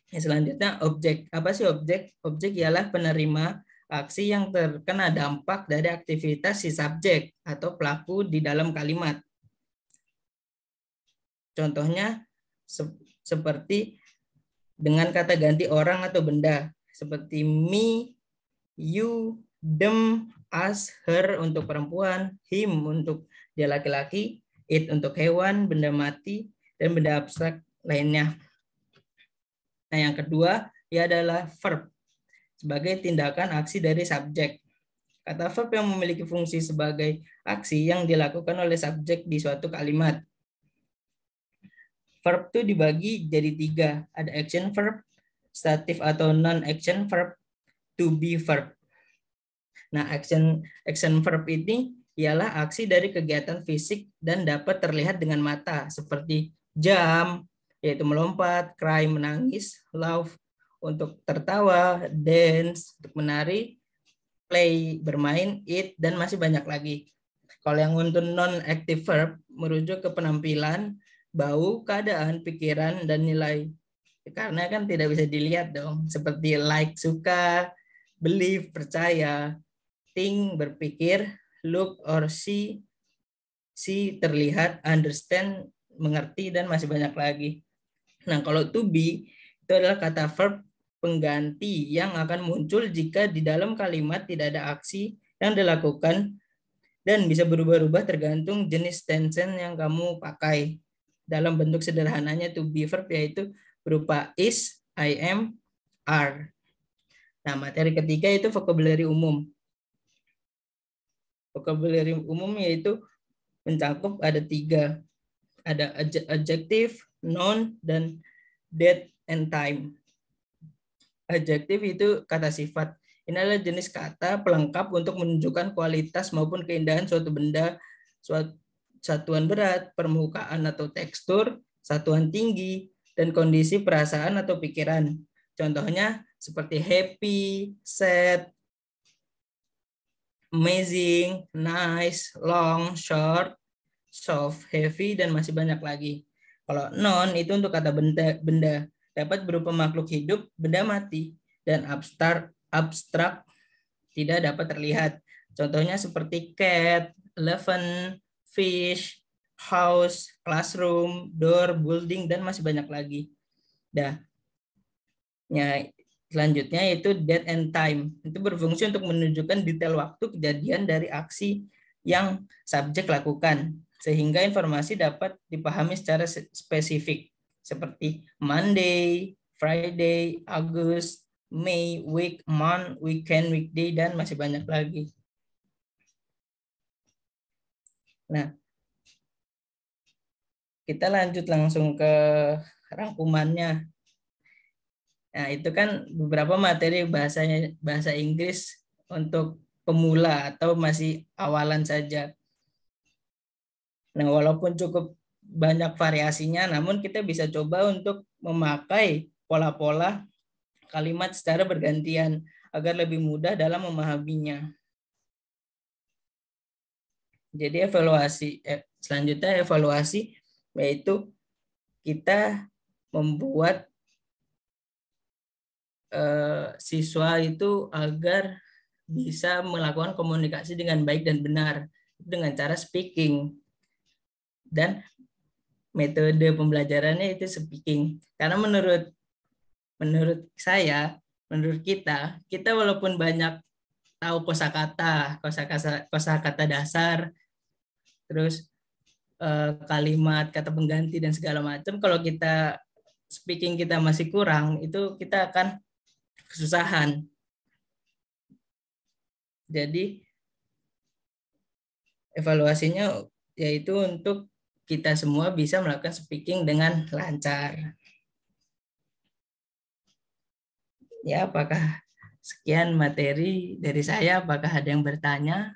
selanjutnya objek. Apa sih objek? Objek ialah penerima aksi yang terkena dampak dari aktivitas si subjek atau pelaku di dalam kalimat. Contohnya seperti dengan kata ganti orang atau benda, seperti me, you, them, us, her untuk perempuan, him untuk dia laki-laki, it untuk hewan, benda mati, dan benda abstrak lainnya. Nah, yang kedua, ia adalah verb sebagai tindakan aksi dari subjek. Kata verb yang memiliki fungsi sebagai aksi yang dilakukan oleh subjek di suatu kalimat. Verb itu dibagi jadi 3. Ada action verb, stative atau non-action verb, to be verb. Nah, action verb ini ialah aksi dari kegiatan fisik dan dapat terlihat dengan mata, seperti jump, yaitu melompat, cry, menangis, laugh, untuk tertawa, dance, untuk menari, play, bermain, eat, dan masih banyak lagi. Kalau yang untuk non-active verb, merujuk ke penampilan, bau, keadaan, pikiran, dan nilai. Karena kan tidak bisa dilihat dong, seperti like, suka, believe, percaya, think, berpikir, look or see, terlihat, understand, mengerti, dan masih banyak lagi. Nah, kalau to be, itu adalah kata verb pengganti yang akan muncul jika di dalam kalimat tidak ada aksi yang dilakukan dan bisa berubah-ubah tergantung jenis tense yang kamu pakai. Dalam bentuk sederhananya to be verb yaitu berupa is, I am, are. Nah, materi ketiga itu vocabulary umum. Vocabulary umum yaitu mencakup ada 3. Ada adjective, noun, dan date and time. Adjektif itu kata sifat. Ini adalah jenis kata pelengkap untuk menunjukkan kualitas maupun keindahan suatu benda, suatu satuan berat, permukaan atau tekstur, satuan tinggi, dan kondisi perasaan atau pikiran. Contohnya seperti happy, sad, amazing, nice, long, short, soft, heavy, dan masih banyak lagi. Kalau noun itu untuk kata benda dapat berupa makhluk hidup, benda mati, dan abstrak tidak dapat terlihat. Contohnya seperti cat, elephant, fish, house, classroom, door, building, dan masih banyak lagi. Nah, selanjutnya itu date and time. Itu berfungsi untuk menunjukkan detail waktu kejadian dari aksi yang subjek lakukan, sehingga informasi dapat dipahami secara spesifik, seperti Monday, Friday, August, May, week, month, weekend, weekday, dan masih banyak lagi. Nah, kita lanjut langsung ke rangkumannya. Nah, itu kan beberapa materi bahasa Inggris untuk pemula atau masih awalan saja. Nah, walaupun cukup banyak variasinya, namun kita bisa coba untuk memakai pola-pola kalimat secara bergantian agar lebih mudah dalam memahaminya. Jadi selanjutnya evaluasi yaitu kita membuat siswa itu agar bisa melakukan komunikasi dengan baik dan benar dengan cara speaking. Dan metode pembelajarannya itu speaking. Karena menurut saya, menurut kita walaupun banyak tahu kosakata dasar, terus kalimat, kata pengganti dan segala macam, kalau kita speaking kita masih kurang, itu kita akan kesusahan. Jadi evaluasinya yaitu untuk kita semua bisa melakukan speaking dengan lancar. Ya, apakah sekian materi dari saya? Apakah ada yang bertanya?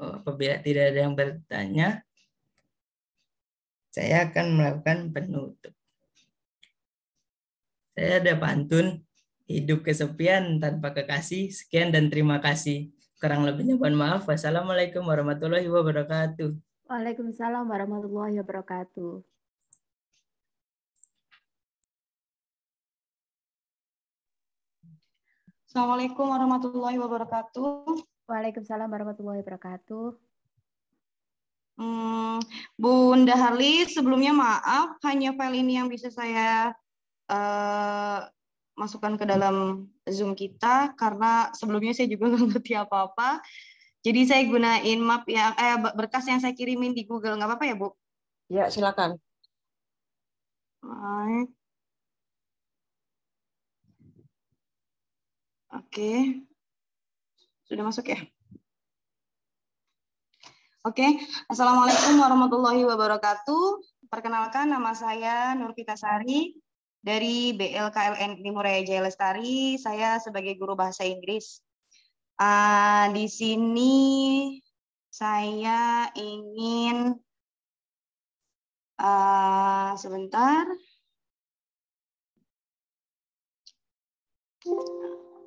Apabila tidak ada yang bertanya, saya akan melakukan penutup. Saya ada pantun, hidup kesepian tanpa kekasih. Sekian dan terima kasih. Kurang lebihnya mohon maaf. Wassalamualaikum warahmatullahi wabarakatuh. Waalaikumsalam warahmatullahi wabarakatuh. Assalamualaikum warahmatullahi wabarakatuh. Waalaikumsalam warahmatullahi wabarakatuh. Bunda Harli, sebelumnya maaf, hanya file ini yang bisa saya masukkan ke dalam Zoom kita, karena sebelumnya saya juga nggak ngerti apa-apa. Jadi saya gunain map yang berkas yang saya kirimin di Google, nggak apa-apa ya, Bu? Ya, silakan. Baik. Oke. Sudah masuk ya? Oke. Assalamualaikum warahmatullahi wabarakatuh. Perkenalkan, nama saya Nur Pitasari dari BLKLN Timuraya Jaya Lestari. Saya sebagai guru bahasa Inggris. Di sini saya ingin sebentar.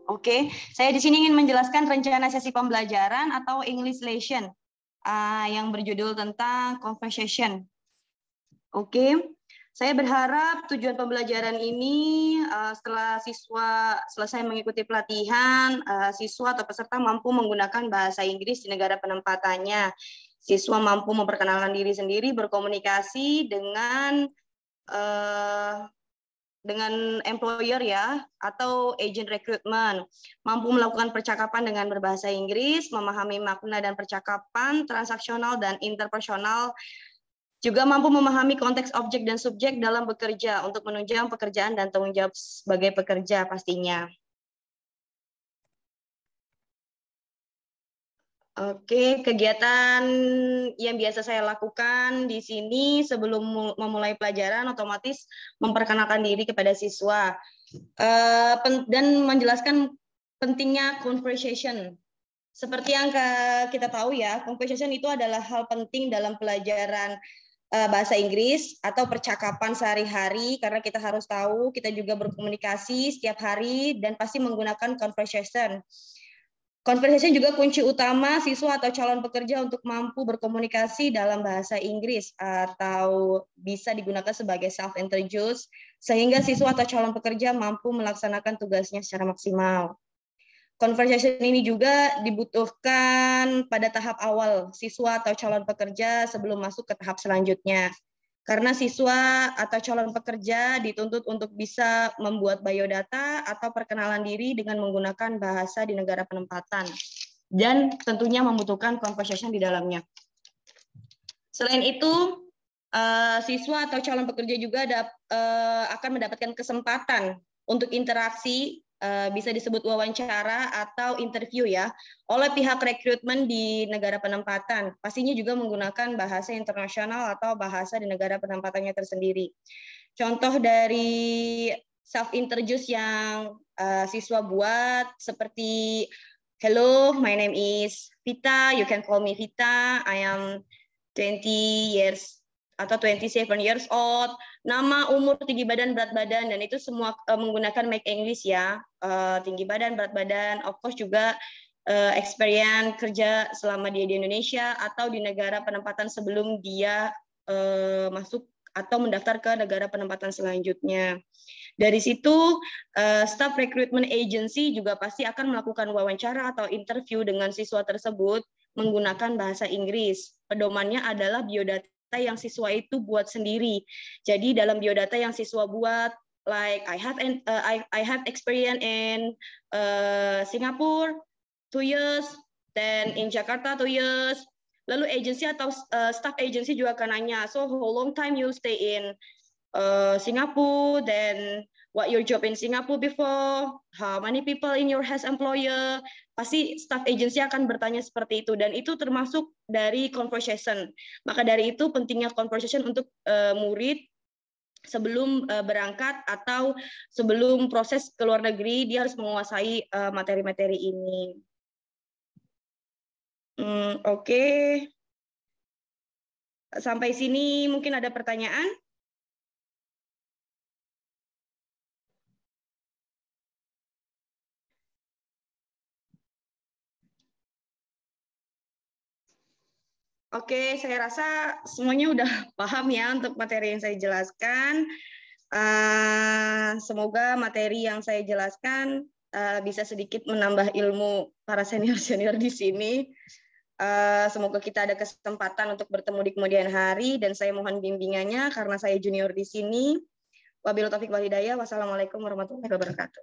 Oke, saya di sini ingin menjelaskan rencana sesi pembelajaran atau English lesson yang berjudul tentang conversation. Oke, saya berharap tujuan pembelajaran ini setelah siswa selesai mengikuti pelatihan, siswa atau peserta mampu menggunakan bahasa Inggris di negara penempatannya. Siswa mampu memperkenalkan diri sendiri, berkomunikasi dengan employer ya, atau agent recruitment, mampu melakukan percakapan dengan berbahasa Inggris, memahami makna dan percakapan transaksional dan interpersonal, juga mampu memahami konteks objek dan subjek dalam bekerja untuk menunjang pekerjaan dan tanggung jawab sebagai pekerja pastinya. Oke, kegiatan yang biasa saya lakukan di sini sebelum memulai pelajaran otomatis memperkenalkan diri kepada siswa dan menjelaskan pentingnya conversation. Seperti yang kita tahu ya, conversation itu adalah hal penting dalam pelajaran bahasa Inggris atau percakapan sehari-hari, karena kita harus tahu kita juga berkomunikasi setiap hari dan pasti menggunakan conversation. Conversation juga kunci utama siswa atau calon pekerja untuk mampu berkomunikasi dalam bahasa Inggris atau bisa digunakan sebagai self-introduce sehingga siswa atau calon pekerja mampu melaksanakan tugasnya secara maksimal. Conversation ini juga dibutuhkan pada tahap awal siswa atau calon pekerja sebelum masuk ke tahap selanjutnya. Karena siswa atau calon pekerja dituntut untuk bisa membuat biodata atau perkenalan diri dengan menggunakan bahasa di negara penempatan. Dan tentunya membutuhkan conversation di dalamnya. Selain itu, siswa atau calon pekerja juga akan mendapatkan kesempatan untuk interaksi, bisa disebut wawancara atau interview ya, oleh pihak rekrutmen di negara penempatan. Pastinya juga menggunakan bahasa internasional atau bahasa di negara penempatannya tersendiri. Contoh dari self-introduce yang siswa buat seperti, hello, my name is Vita, you can call me Vita, I am 20 years atau 27 years old, nama, umur, tinggi badan, berat badan, dan itu semua menggunakan make English ya. Tinggi badan, berat badan, of course juga experience kerja selama dia di Indonesia atau di negara penempatan sebelum dia masuk atau mendaftar ke negara penempatan selanjutnya. Dari situ, staff recruitment agency juga pasti akan melakukan wawancara atau interview dengan siswa tersebut menggunakan bahasa Inggris. Pedomannya adalah biodata yang siswa itu buat sendiri. Jadi dalam biodata yang siswa buat, like I have experience in Singapore 2 years, then in Jakarta 2 years. Lalu agency atau staff agency juga akan nanya, so how long time you stay in Singapore, then what your job in Singapore before, how many people in your has employer. Pasti staff agency akan bertanya seperti itu, dan itu termasuk dari conversation. Maka dari itu pentingnya conversation untuk murid sebelum berangkat atau sebelum proses ke luar negeri, dia harus menguasai materi-materi ini. Oke. Sampai sini mungkin ada pertanyaan? Oke, saya rasa semuanya udah paham ya untuk materi yang saya jelaskan. Semoga materi yang saya jelaskan bisa sedikit menambah ilmu para senior-senior di sini. Semoga kita ada kesempatan untuk bertemu di kemudian hari, dan saya mohon bimbingannya karena saya junior di sini. Wabillahi taufiq wal hidayah. Wassalamualaikum warahmatullahi wabarakatuh.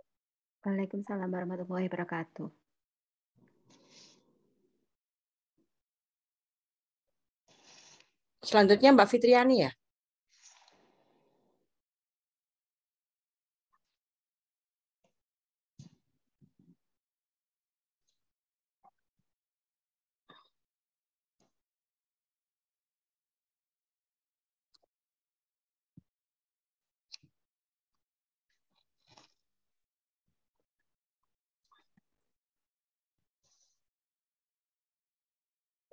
Waalaikumsalam warahmatullahi wabarakatuh. Selanjutnya Mbak Fitriani ya.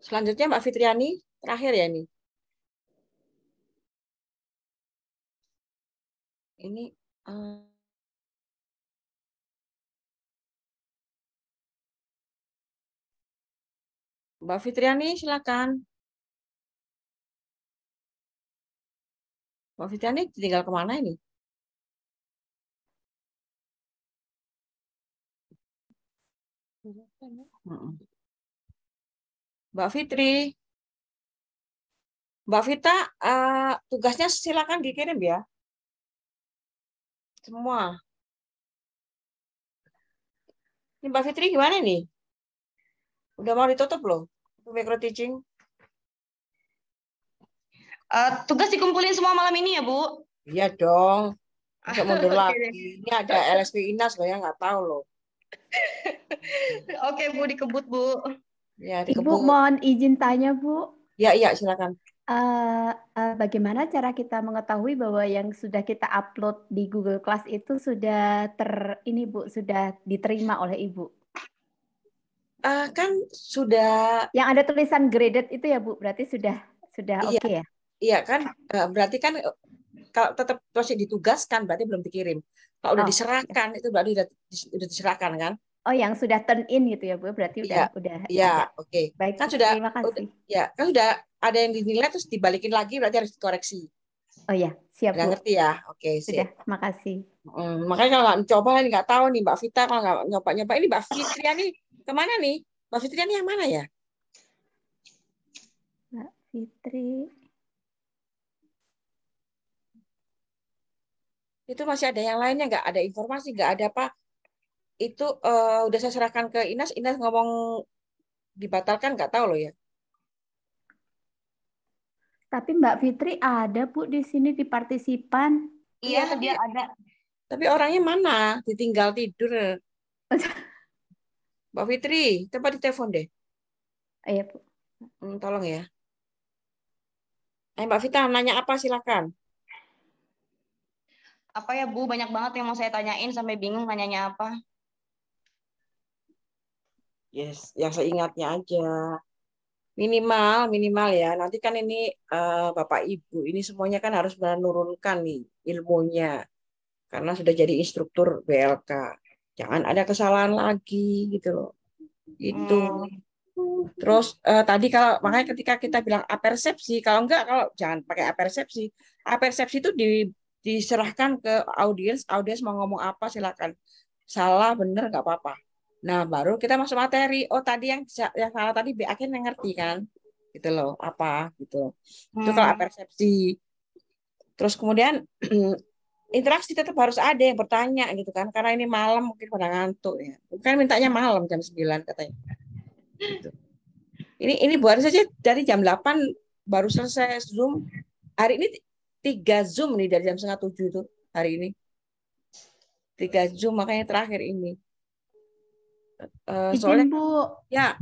Selanjutnya Mbak Fitriani, terakhir ya ini. Ini Mbak Fitriani, silakan. Mbak Fitriani tinggal kemana ini? Mbak Fitri, Mbak Vita, tugasnya silakan dikirim ya. Semua. Ini Mbak Fitri gimana nih? Udah mau ditutup loh, micro teaching. Tugas dikumpulin semua malam ini ya, Bu? Iya dong. Masuk mundur Oke lagi. deh. Ini ada LSP Inas loh, ya nggak tahu loh. Oke, Bu, dikebut, Bu. Ya, Ibu dikebut. mohon izin tanya, Bu. Ya, iya silakan. Bagaimana cara kita mengetahui bahwa yang sudah kita upload di Google Class itu sudah Bu, sudah diterima oleh Ibu? Kan sudah. Yang ada tulisan graded itu ya, Bu, berarti sudah Iya, oke ya? iya kan, berarti kan kalau tetap masih ditugaskan berarti belum dikirim. Kalau udah Oh, diserahkan itu berarti udah diserahkan kan? Oh, yang sudah turn in gitu ya, Bu, berarti Iya, udah iya, ada. oke. Baik, Kan Bu, sudah, terima kasih. ya kan sudah ada yang dinilai terus dibalikin lagi berarti harus dikoreksi. Oh ya, siap, Udah Bu. ngerti ya? Oke, Sudah, sip. makasih. Makanya kalau nggak mencoba nggak tahu nih Mbak Vita, kalau nggak nyoba-nyoba ini Mbak Fitriani kemana nih? Mbak Fitriani yang mana ya? Mbak Fitri. Itu masih ada yang lainnya nggak? Ada informasi nggak? Ada apa? Itu udah saya serahkan ke Inas. Inas ngomong dibatalkan nggak tahu loh ya. Tapi Mbak Fitri ada, Bu, di sini di partisipan. Iya, dia ada. Tapi orangnya mana? Ditinggal tidur. Mbak Fitri, coba ditelepon deh. Iya, Bu. Tolong ya. Mbak Vita nanya apa silakan. Apa ya, Bu? Banyak banget yang mau saya tanyain sampai bingung nanyanya apa. Yes, yang seingatnya aja. minimal ya. Nanti kan ini Bapak Ibu ini semuanya kan harus menurunkan nih ilmunya karena sudah jadi instruktur BLK. Jangan ada kesalahan lagi gitu loh. Itu. Terus tadi kalau makanya ketika kita bilang apersepsi, kalau jangan pakai apersepsi. Apersepsi itu diserahkan ke audiens mau ngomong apa silakan. Salah bener nggak apa-apa. Nah, baru kita masuk materi. Oh, tadi yang salah tadi akhirnya ngerti kan? Gitu loh, apa gitu. Itu kalau apersepsi. Terus kemudian interaksi tetap harus ada yang bertanya gitu kan. Karena ini malam mungkin pada ngantuk ya. Kan mintanya malam jam 9 katanya. Gitu. Ini baru saja dari jam 8 baru selesai Zoom. Hari ini 3 Zoom nih dari jam 6:30 itu hari ini. 3 Zoom makanya terakhir ini. Soalnya Izin Bu, ya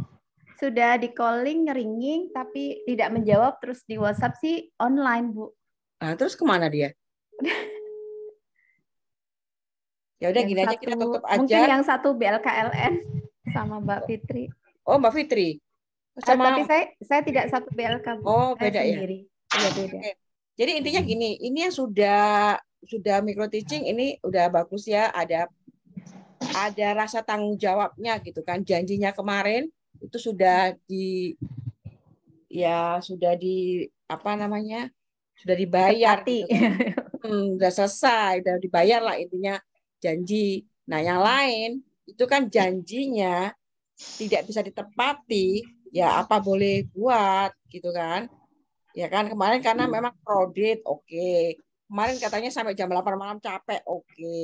sudah di calling, ringing, tapi tidak menjawab, terus di WhatsApp sih online Bu. nah, terus kemana dia? Ya udah Yang gini aja satu, kita tutup aja. mungkin yang satu BLKLN sama Mbak Fitri. Oh, Mbak Fitri. Sama Tapi saya tidak satu BLK Bu. Oh, Saya beda ya. sendiri. Iya beda. Oke. Jadi intinya gini, ini yang sudah micro teaching ini udah bagus ya, ada rasa tanggung jawabnya gitu kan. Janjinya kemarin itu sudah apa namanya? Sudah dibayar gitu kan. Udah selesai, udah dibayar lah intinya janji. Nah, yang lain itu kan janjinya tidak bisa ditepati, ya apa boleh buat gitu kan. Ya kan kemarin karena memang crowded, oke. Kemarin katanya sampai jam 8 malam capek, oke.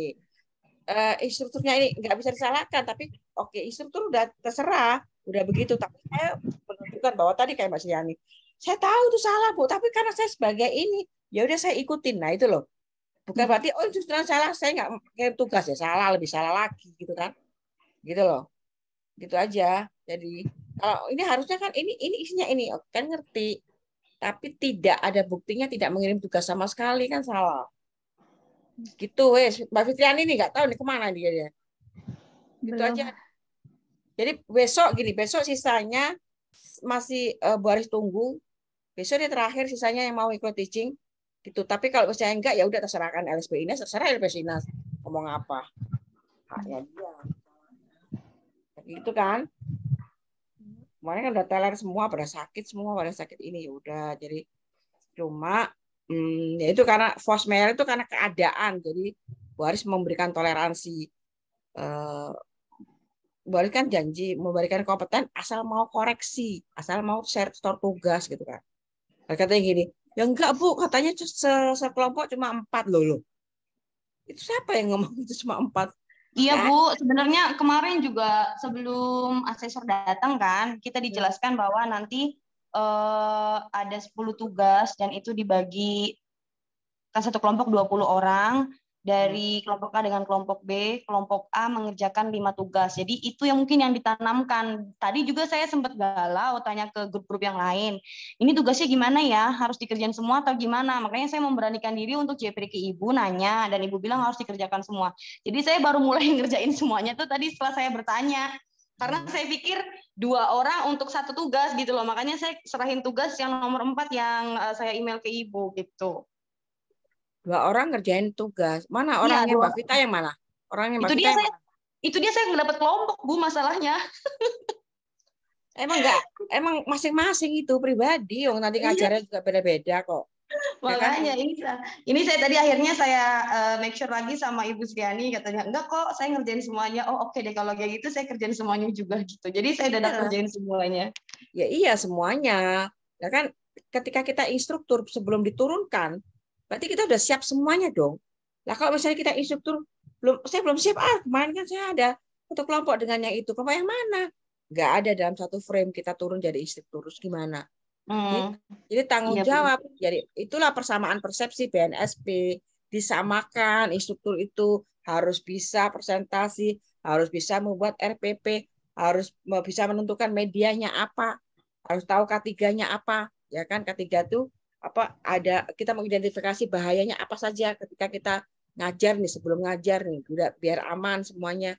Instrukturnya ini nggak bisa disalahkan, tapi oke, instruktur udah terserah, udah begitu. Tapi saya menunjukkan bahwa tadi kayak Mbak Sriani, saya tahu itu salah Bu, tapi karena saya sebagai ini, ya udah saya ikutin. Nah itu loh, bukan berarti oh instruktur salah, saya nggak kirim tugas ya salah, lebih salah lagi gitu kan, gitu loh, gitu aja. Jadi kalau ini harusnya kan ini isinya ini, kan ngerti, tapi tidak ada buktinya, tidak mengirim tugas sama sekali kan salah. Gitu wes, Mbak Fitriani ini nggak tahu nih kemana dia. Gitu Belum. aja. Jadi besok sisanya masih Bu Aris tunggu. Besok ini terakhir sisanya yang mau ikut teaching gitu. Tapi kalau misalnya enggak ya udah terserahkan LSP Ines, terserah LSP Ines ngomong apa. Haknya dia. Gitu kan. Kemarin kan udah teler semua pada sakit ini ya udah. Jadi cuma ya itu karena force majeure itu karena keadaan. Jadi Bu Aris memberikan toleransi. Bu Aris kan janji memberikan kompeten asal mau koreksi, asal mau share tugas gitu kan. Katanya gini, ya enggak Bu, katanya sekelompok cuma 4 loh. Itu siapa yang ngomong itu cuma 4? Iya Bu, sebenarnya kemarin juga sebelum asesor datang kan, kita dijelaskan bahwa nanti ada 10 tugas dan itu dibagi kan satu kelompok 20 orang, dari kelompok A dengan kelompok B, kelompok A mengerjakan 5 tugas. Jadi itu yang mungkin yang ditanamkan. Tadi juga saya sempat galau tanya ke grup-grup yang lain. Ini tugasnya gimana ya? Harus dikerjain semua atau gimana? Makanya saya memberanikan diri untuk JPR ke Ibu nanya dan Ibu bilang harus dikerjakan semua. Jadi saya baru mulai ngerjain semuanya tuh tadi setelah saya bertanya. Karena saya pikir 2 orang untuk 1 tugas gitu loh. Makanya saya serahin tugas yang nomor 4 yang saya email ke Ibu gitu. 2 orang ngerjain tugas. Mana orangnya Mbak Vita yang mana? Orangnya Mbak Vita yang mana? Itu dia saya nggak dapat kelompok Bu masalahnya. Emang masing-masing itu pribadi, yang nanti ngajarnya juga beda-beda kok. Makanya ya kan? ini saya tadi akhirnya saya make sure lagi sama Ibu Sriani, katanya enggak kok saya ngerjain semuanya. Oh oke deh kalau kayak gitu saya kerjain semuanya juga gitu. Jadi saya udah kerjain semuanya. Ya iya semuanya. Ya kan ketika kita instruktur sebelum diturunkan, berarti kita udah siap semuanya dong. Lah kalau misalnya kita instruktur saya belum siap, kemarin kan saya ada satu kelompok dengan yang itu, kelompok yang mana? Nggak ada dalam satu frame kita turun jadi instruktur, terus gimana? Jadi tanggung jawab. Jadi itulah persamaan persepsi BNSP, disamakan instruktur itu harus bisa presentasi, harus bisa membuat RPP, harus bisa menentukan medianya apa, harus tahu K3-nya apa, ya kan K3 itu apa ada kita mengidentifikasi bahayanya apa saja ketika kita ngajar nih sebelum ngajar nih udah biar aman semuanya.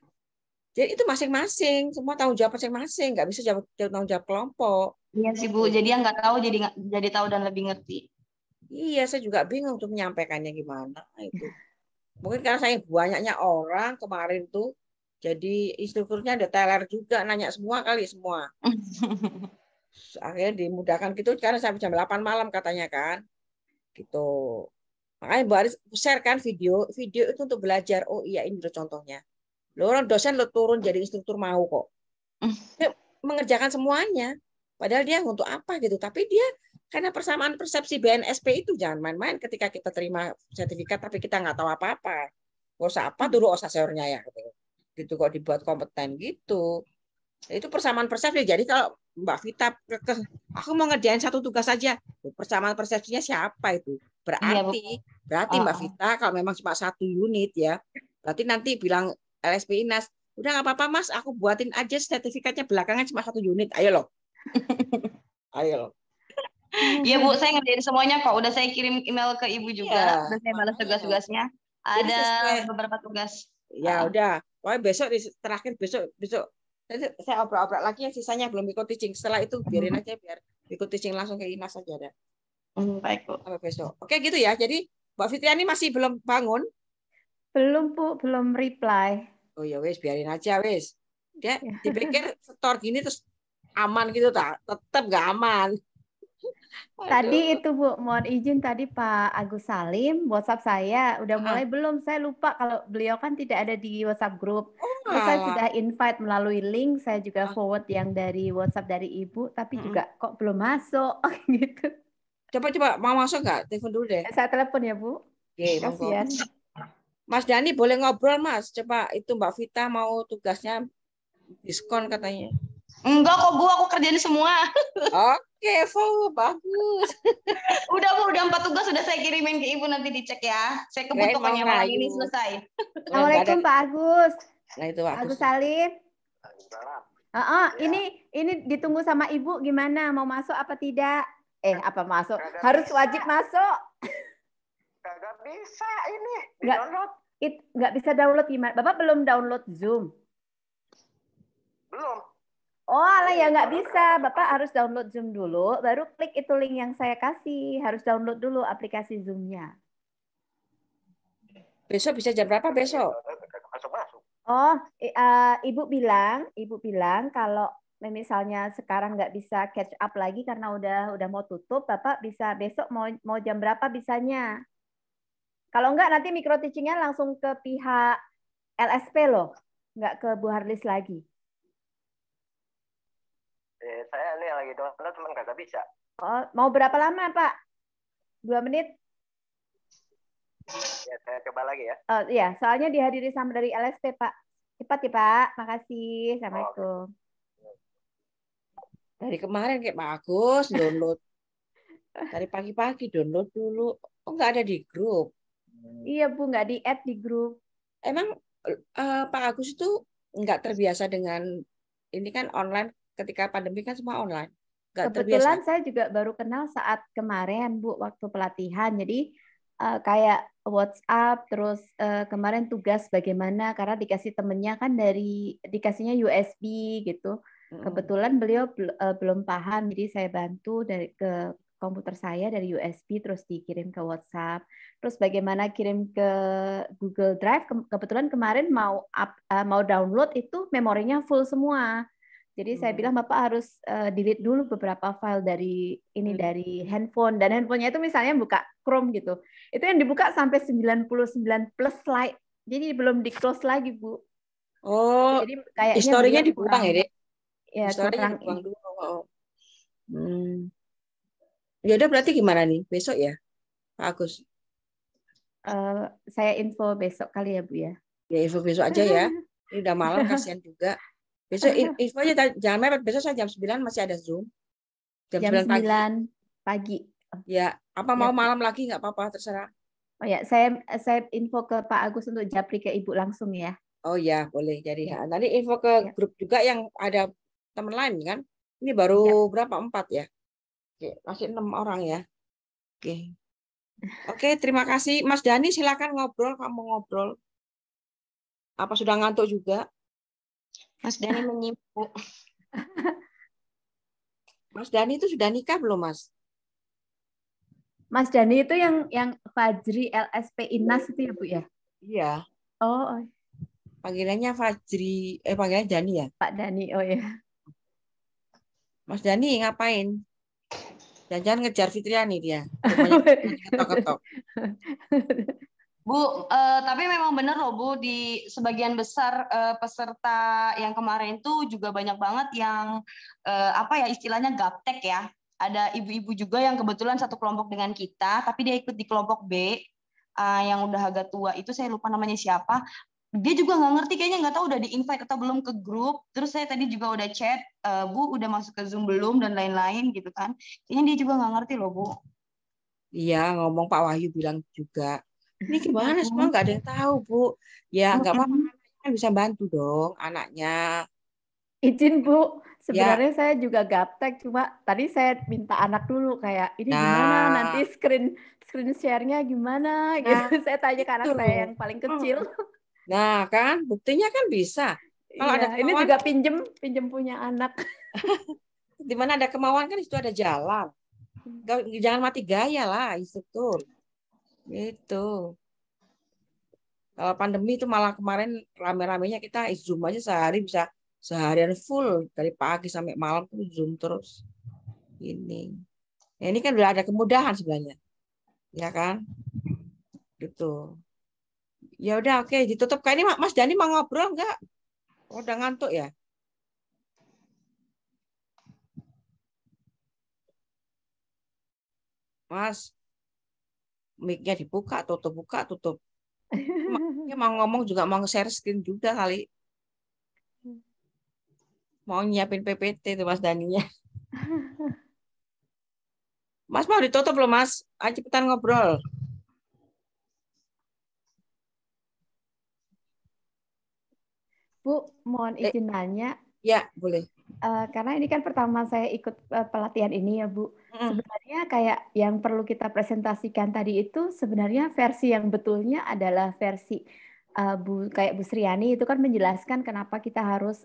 Jadi itu masing-masing semua tanggung jawab masing-masing, nggak bisa tanggung jawab kelompok Iya sih Bu, jadi yang nggak tahu jadi tahu dan lebih ngerti. Iya, saya juga bingung tuh menyampaikannya gimana itu. Mungkin karena saya banyaknya orang kemarin tuh, jadi instrukturnya ada teler juga, nanya semua kali semua. Akhirnya dimudahkan gitu karena sampai jam 8 malam katanya kan. Gitu. Makanya Mbak Aris share kan video itu untuk belajar. Oh iya ini loh contohnya. Lo orang dosen lo turun jadi instruktur mau kok. Dia mengerjakan semuanya. Padahal dia untuk apa gitu. Tapi dia karena persamaan persepsi BNSP itu jangan main-main ketika kita terima sertifikat tapi kita nggak tahu apa-apa. Gak usah apa dulu usah seornya ya gitu. Gitu kok dibuat kompeten gitu. Itu persamaan persepsi. Jadi kalau Mbak Vita, aku mau ngerjain satu tugas saja. Persamaan persepsinya siapa itu? Berarti Mbak Vita kalau memang cuma satu unit ya, berarti nanti bilang LSP Inas, udah nggak apa-apa Mas, aku buatin aja sertifikatnya belakangan cuma satu unit. Ayo loh. Ayo loh. Iya Bu, saya ngerjain semuanya kok. Udah saya kirim email ke Ibu juga. Udah saya balas tugas-tugasnya. Ada beberapa tugas. Ya udah. Pokoknya besok terakhir besok nanti saya obrak-obrak lagi yang sisanya belum ikut teaching. Setelah itu biarin aja biar ikut teaching langsung ke Inas saja ada. Baik Bu. Sampai besok. Oke gitu ya. Jadi Mbak Fitriani masih belum bangun? Belum Bu, belum reply. Oh ya wes biarin aja wes. Dia dipikir setor gini terus aman gitu tak? Tetap nggak aman. Tadi itu Bu, mohon izin tadi Pak Agus Salim WhatsApp saya udah mulai belum? Saya lupa kalau beliau kan tidak ada di WhatsApp grup. Terus saya sudah invite melalui link, saya juga forward yang dari WhatsApp dari Ibu, tapi juga kok belum masuk gitu. Coba mau masuk nggak? Telepon dulu deh. Saya telepon ya Bu. Oke, kasihan. Mas Dani boleh ngobrol Mas. Coba itu Mbak Vita mau tugasnya diskon katanya. Enggak kok Bu, aku kerjain semua. Oke, bagus. Udah Bu, udah 4 tugas sudah saya kirimin ke Ibu, nanti dicek ya. Saya kebut pokoknya malam ini selesai. Assalamualaikum Pak Agus. Nah itu Pak Agus Salim. Ini ditunggu sama Ibu gimana? Mau masuk apa tidak? Apa masuk? Harus wajib masuk. Kagak bisa ini. Nggak bisa download gimana? Bapak belum download Zoom? Belum. Oh alah ya nggak bisa. Bapak harus download Zoom dulu, baru klik itu link yang saya kasih. Harus download dulu aplikasi Zoom-nya. Besok bisa jam berapa besok? Masuk. Oh, Ibu bilang kalau misalnya sekarang nggak bisa catch up lagi karena udah mau tutup, Bapak bisa besok mau jam berapa bisanya? Kalau enggak nanti micro teaching-nya langsung ke pihak LSP loh, nggak ke Bu Harlis lagi. Saya ini lagi download cuman nggak bisa. Oh, mau berapa lama Pak? 2 menit? Ya, saya coba lagi ya. Oh iya, soalnya dihadiri sama dari LSP Pak. Cepat ya Pak, makasih. Assalamualaikum. Dari kemarin kayak bagus download. Dari pagi-pagi download dulu. Oh nggak ada di grup. Iya Bu, nggak di-add di grup. Emang Pak Agus itu nggak terbiasa dengan ini kan online, ketika pandemi kan semua online. Kebetulan saya juga baru kenal saat kemarin Bu, waktu pelatihan. Jadi kayak WhatsApp, terus kemarin tugas bagaimana, karena dikasih temennya kan dikasihnya USB gitu. Kebetulan beliau belum paham, jadi saya bantu ke komputer saya dari USB terus dikirim ke WhatsApp. Terus bagaimana kirim ke Google Drive, kebetulan kemarin mau download itu memorinya full semua. Jadi saya bilang Bapak harus delete dulu beberapa file dari handphone, dan handphonenya itu misalnya buka Chrome gitu. Itu yang dibuka sampai 99 plus slide. Jadi belum di-close lagi, Bu. Oh, jadi kayaknya historinya dibuang ya, Dek? Ya, historinya dibuang dulu. Ya udah berarti gimana nih? Besok ya, Pak Agus? Saya info besok kali ya, Bu ya. Ya, info besok aja ya. Ini udah malam, kasihan juga. Besok infonya jangan mepet, besok saya jam 9 masih ada Zoom. Jam 9 pagi. Ya, apa mau malam lagi nggak apa-apa, terserah. Oh ya, saya info ke Pak Agus untuk japri ke Ibu langsung ya. Oh ya, boleh. Jadi nanti info ke grup juga yang ada teman lain kan. Ini baru berapa? 4 ya. Oke, masih 6 orang ya. Oke. Oke, terima kasih. Mas Dani silakan ngobrol, kamu ngobrol. Apa sudah ngantuk juga? Mas Dani menyimpuk. Mas Dani itu sudah nikah belum, Mas? Mas Dani itu yang Fajri LSP Inas itu ya, Bu ya? Iya, Oh, panggilannya Fajri, panggilannya Dani ya. Pak Dani. Oh ya. Mas Dani ngapain? Jangan-jangan ngejar Fitriani dia. Rumahnya ketok-ketok. Bu, tapi memang benar loh Bu, di sebagian besar peserta yang kemarin tuh juga banyak banget yang apa ya istilahnya gaptek ya. Ada ibu-ibu juga yang kebetulan satu kelompok dengan kita, tapi dia ikut di kelompok B yang udah agak tua. Itu saya lupa namanya siapa. Dia juga nggak ngerti, kayaknya nggak tahu udah di-invite atau belum ke grup. Terus saya tadi juga udah chat, Bu udah masuk ke Zoom belum dan lain-lain gitu kan. Kayaknya dia juga nggak ngerti loh Bu. Iya, ngomong Pak Wahyu bilang juga. Ini gimana semua nggak ada yang tahu, Bu. Ya nggak apa-apa, anaknya kan bisa bantu dong anaknya. Izin Bu, Ya, sebenarnya saya juga gaptek, cuma tadi saya minta anak dulu kayak ini gimana nanti nah, screen share-nya gimana gitu. nah Saya tanya ke itu anak saya loh. yang paling kecil. Nah, kan buktinya kan bisa. Kalau ada Iya, ini kemauan, juga pinjem punya anak. di mana ada kemauan kan itu ada jalan. Jangan mati gaya lah, instruktur. Gitu. Kalau pandemi itu malah kemarin rame-ramenya kita Zoom aja sehari bisa seharian full dari pagi sampai malam tuh Zoom terus. Ini. Ya, ini kan udah ada kemudahan sebenarnya. Ya kan? Gitu. Ya udah oke ditutup. Kayak ini Mas Dani mau ngobrol nggak? Oh, udah ngantuk ya? Mas, mic-nya dibuka, tutup, buka, tutup. Dia mau ngomong juga mau nge-share screen juga kali. Mau nyiapin PPT tuh Mas Daninya. Mas mau ditutup loh Mas. Ayo cepetan ngobrol. Bu, mohon izin nanya, Ya, boleh. karena ini kan pertama saya ikut pelatihan ini ya Bu. Sebenarnya kayak yang perlu kita presentasikan tadi itu sebenarnya versi yang betulnya adalah versi kayak Bu Sriani itu kan menjelaskan kenapa kita harus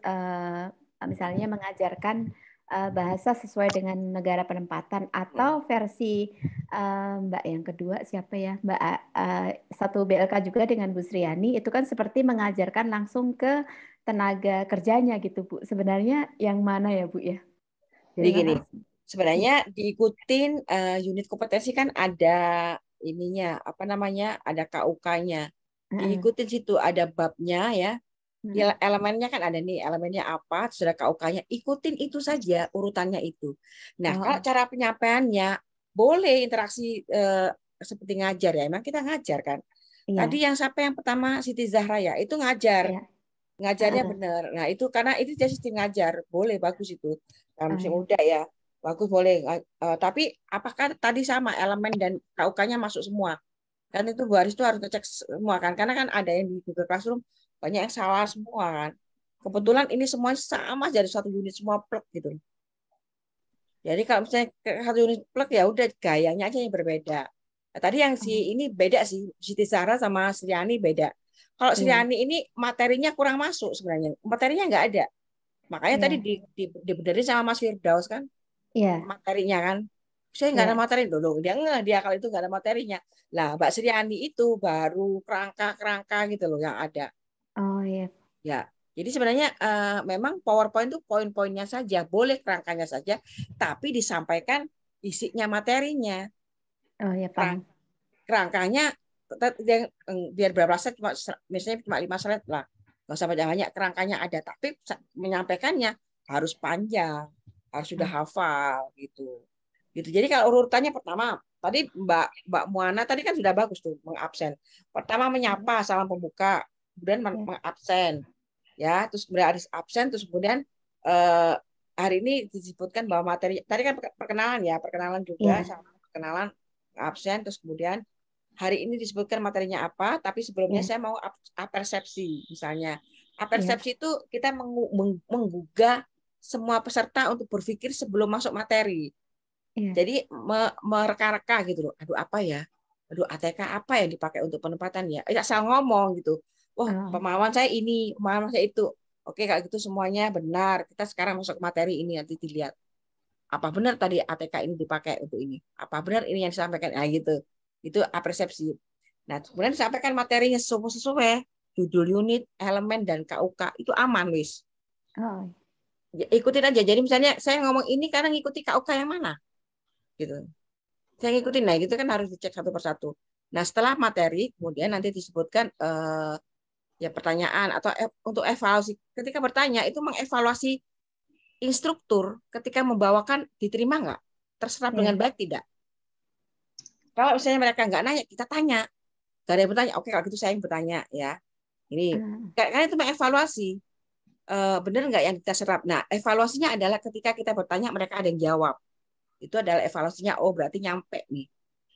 misalnya mengajarkan bahasa sesuai dengan negara penempatan, atau versi Mbak yang kedua siapa ya, Mbak satu BLK juga dengan Bu Sriani itu kan seperti mengajarkan langsung ke tenaga kerjanya gitu Bu. Sebenarnya yang mana ya Bu ya? Jadi Terima gini, kasih. sebenarnya diikutin unit kompetensi kan ada ininya, apa namanya, ada KUK-nya. Diikutin situ ada babnya ya. Elemennya kan ada nih, elemennya apa, terus ada KUK-nya. Ikutin itu saja urutannya itu. Nah, kalau cara penyampaiannya boleh interaksi seperti ngajar ya. Emang kita ngajar kan. Tadi yang siapa yang pertama Siti Zahra ya, itu ngajar. Ngajarnya benar. Nah, itu karena itu dia sistem ngajar. Boleh bagus itu. Masih muda ya. Bagus boleh. Tapi apakah tadi sama elemen dan KUK-nya masuk semua? Kan itu Bu Haris itu harus ngecek semua kan. Karena kan ada yang di Google Classroom banyak yang salah semua kan. Kebetulan ini semua sama jadi satu unit semua plek gitu. Jadi kalau misalnya satu unit plek ya udah gayanya aja yang berbeda. Nah, tadi yang si ini beda sih, Siti Zahra sama Sriani beda. Kalau Sriani ini materinya kurang masuk sebenarnya. Materinya nggak ada. Makanya tadi dibenerin sama Mas Firdaus kan. Materinya kan. Saya nggak ada materi dulu. Dia kalau itu nggak ada materinya. Lah Mbak Sriani itu baru kerangka-kerangka gitu loh yang ada. Oh iya. Ya. Jadi sebenarnya memang PowerPoint itu poin-poinnya saja, boleh kerangkanya saja, tapi disampaikan isinya materinya. Oh ya Pak. Kerangkanya biar berapa slide, misalnya cuma 5 slide lah, nggak usah banyak, kerangkanya ada, tapi menyampaikannya harus panjang, harus sudah hafal gitu. Jadi kalau urutannya pertama, tadi Mbak Muana tadi kan sudah bagus tuh mengabsen. Pertama menyapa, salam pembuka, kemudian mengabsen, ya, terus kemudian ada absen, terus kemudian hari ini disebutkan bahwa materi tadi kan perkenalan juga, sama perkenalan absen, terus kemudian hari ini disebutkan materinya apa, tapi sebelumnya saya mau apersepsi misalnya. Apersepsi itu kita menggugah semua peserta untuk berpikir sebelum masuk materi. Jadi mereka-reka gitu loh. Aduh apa ya? Aduh ATK apa yang dipakai untuk penempatan ya? Asal ngomong gitu. Wah, pemahaman saya ini, pemahaman saya itu. Oke, kalau gitu semuanya benar. Kita sekarang masuk ke materi ini nanti dilihat. Apa benar tadi ATK ini dipakai untuk ini? Apa benar ini yang disampaikan? Nah, gitu. Itu persepsi. Nah, kemudian disampaikan materinya sesuai judul unit, elemen, dan KUK. Itu aman, wis. Oh. Ya, ikutin aja. Jadi misalnya saya ngomong ini karena ngikuti KUK yang mana? Gitu. Saya ngikutin. Nah, gitu kan harus dicek satu persatu. Nah, setelah materi, kemudian nanti disebutkan ya pertanyaan atau untuk evaluasi. Ketika bertanya, itu mengevaluasi instruktur ketika membawakan diterima nggak? Terserap dengan baik tidak? Kalau misalnya mereka nggak nanya, kita tanya. Gak ada yang bertanya, oke kalau gitu saya yang bertanya ya. Ini karena itu mengevaluasi benar nggak yang kita serap. Nah, evaluasinya adalah ketika kita bertanya mereka ada yang jawab. Itu adalah evaluasinya. Oh berarti nyampe nih.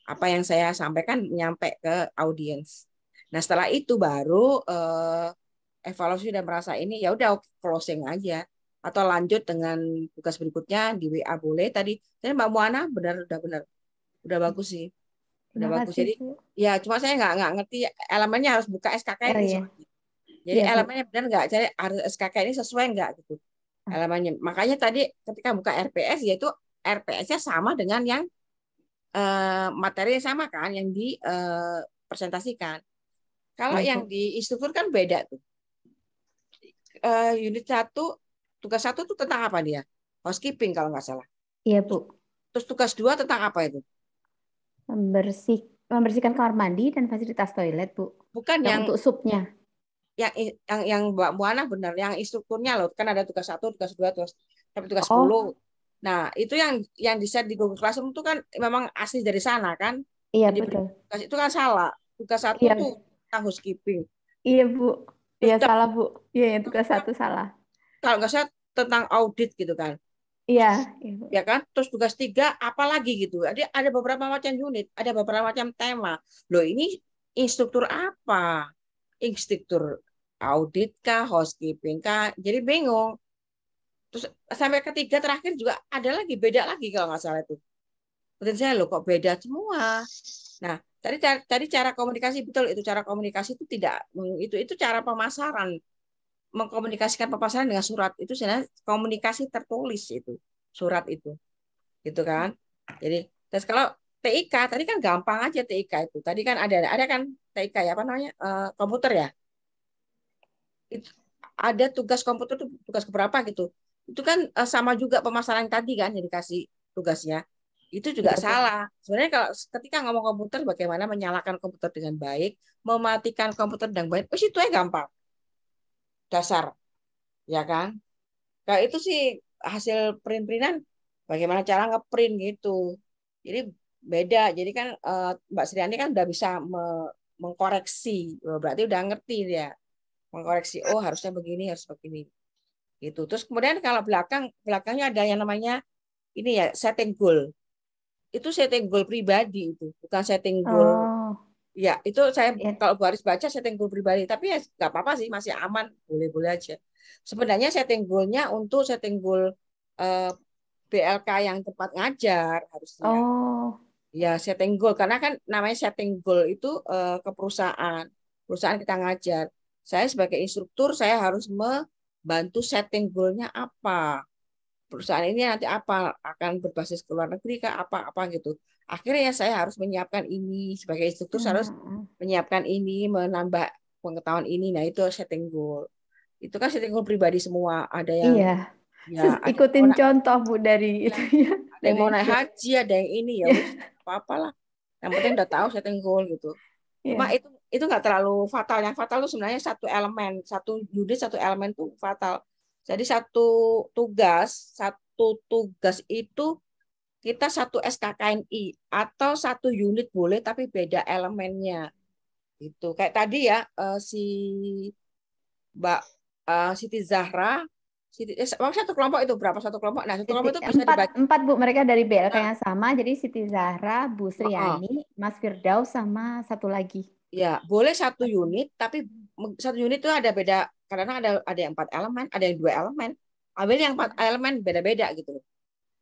Apa yang saya sampaikan nyampe ke audiens. Nah setelah itu baru evaluasi dan merasa ini ya udah closing aja atau lanjut dengan tugas berikutnya di WA boleh tadi. Jadi Mbak Muana udah bagus sih. Udah bagus. Jadi ya cuma saya nggak ngerti elemennya harus buka SKK ini. Jadi elemennya benar nggak? Jadi harus SKK ini sesuai nggak gitu elemennya. Makanya tadi ketika buka RPS yaitu RPS-nya sama dengan yang materi yang sama kan yang dipresentasikan. Kalau yang di instruktur kan beda tuh. Unit 1 tugas 1 tuh tentang apa dia? Housekeeping kalau nggak salah. Iya, Bu. Terus tugas 2 tentang apa itu? Membersihkan kamar mandi dan fasilitas toilet, Bu. Bukan yang untuk subnya. Yang Mbak Muana benar, yang instrukturnya loh. Kan ada tugas 1, tugas 2, sampai tugas 10. Nah, itu yang di-set di Google Classroom itu kan memang asli dari sana kan? Iya, jadi, betul. Tugas itu kan salah. Tugas 1 tuh tentang housekeeping. Iya, Bu. Iya, salah, Bu. Iya, yang tugas 1 salah. Kalau nggak salah tentang audit gitu kan. Iya. Ya kan? Terus tugas 3 apa lagi gitu. Jadi ada beberapa macam unit, ada beberapa macam tema. Loh ini instruktur apa? Instruktur audit kah, housekeeping kah? Jadi bingung. Terus sampai ketiga terakhir juga ada lagi, beda lagi kalau nggak salah itu. Kemudian saya loh kok beda semua. Nah, tadi cara komunikasi betul itu cara komunikasi itu tidak itu cara pemasaran. Mengkomunikasikan pemasaran dengan surat itu sebenarnya komunikasi tertulis itu surat itu gitu kan. Jadi terus kalau TIK tadi kan gampang aja TIK itu tadi kan ada kan TIK ya apa namanya komputer ya itu ada tugas komputer itu tugas keberapa gitu itu kan sama juga pemasaran tadi kan yang dikasih tugasnya itu juga salah sebenarnya kalau ketika ngomong komputer bagaimana menyalakan komputer dengan baik mematikan komputer dengan baik itu ya gampang dasar ya kan. Nah itu sih hasil print-printan bagaimana cara ngeprint gitu. Jadi beda. Jadi kan Mbak Sriani kan udah bisa mengkoreksi. Berarti udah ngerti dia. Mengkoreksi oh harusnya begini, harus begini. Gitu. Terus kemudian kalau belakangnya ada yang namanya ini ya setting goal. Itu setting goal pribadi itu, bukan setting goal. Ya, itu saya kalau Bu Haris baca setting goal pribadi, tapi ya nggak apa-apa sih, masih aman, boleh-boleh aja. Sebenarnya setting goal-nya untuk setting goal BLK yang tempat ngajar harusnya. Ya, setting goal karena kan namanya setting goal itu ke perusahaan kita ngajar. Saya sebagai instruktur saya harus membantu setting goal-nya apa. Perusahaan ini nanti apa akan berbasis ke luar negeri kah apa gitu. Akhirnya saya harus menyiapkan ini sebagai instruktur saya harus menyiapkan ini menambah pengetahuan ini. Nah itu setting goal. Itu kan setting goal pribadi semua. Ada yang ikutin contoh Bu dari itu ya. Ada yang mau naik haji, ada yang ini ya apa-apalah. Yang penting udah tahu setting goal gitu. Cuma itu nggak terlalu fatal. Yang fatal itu sebenarnya satu elemen, satu unit, satu elemen tuh fatal. Jadi satu tugas itu kita satu SKKNI atau satu unit boleh tapi beda elemennya. Itu kayak tadi ya si Mbak Siti Zahra, satu kelompok itu berapa satu kelompok? Nah, satu kelompok itu bisa dibagi. 4 Bu, mereka dari BLK yang sama. Jadi Siti Zahra, Bu Sriani, Mas Firdaus sama satu lagi. Ya, boleh satu unit tapi satu unit itu ada beda karena ada yang 4 elemen, ada yang 2 elemen. Ambil yang 4 elemen beda-beda gitu.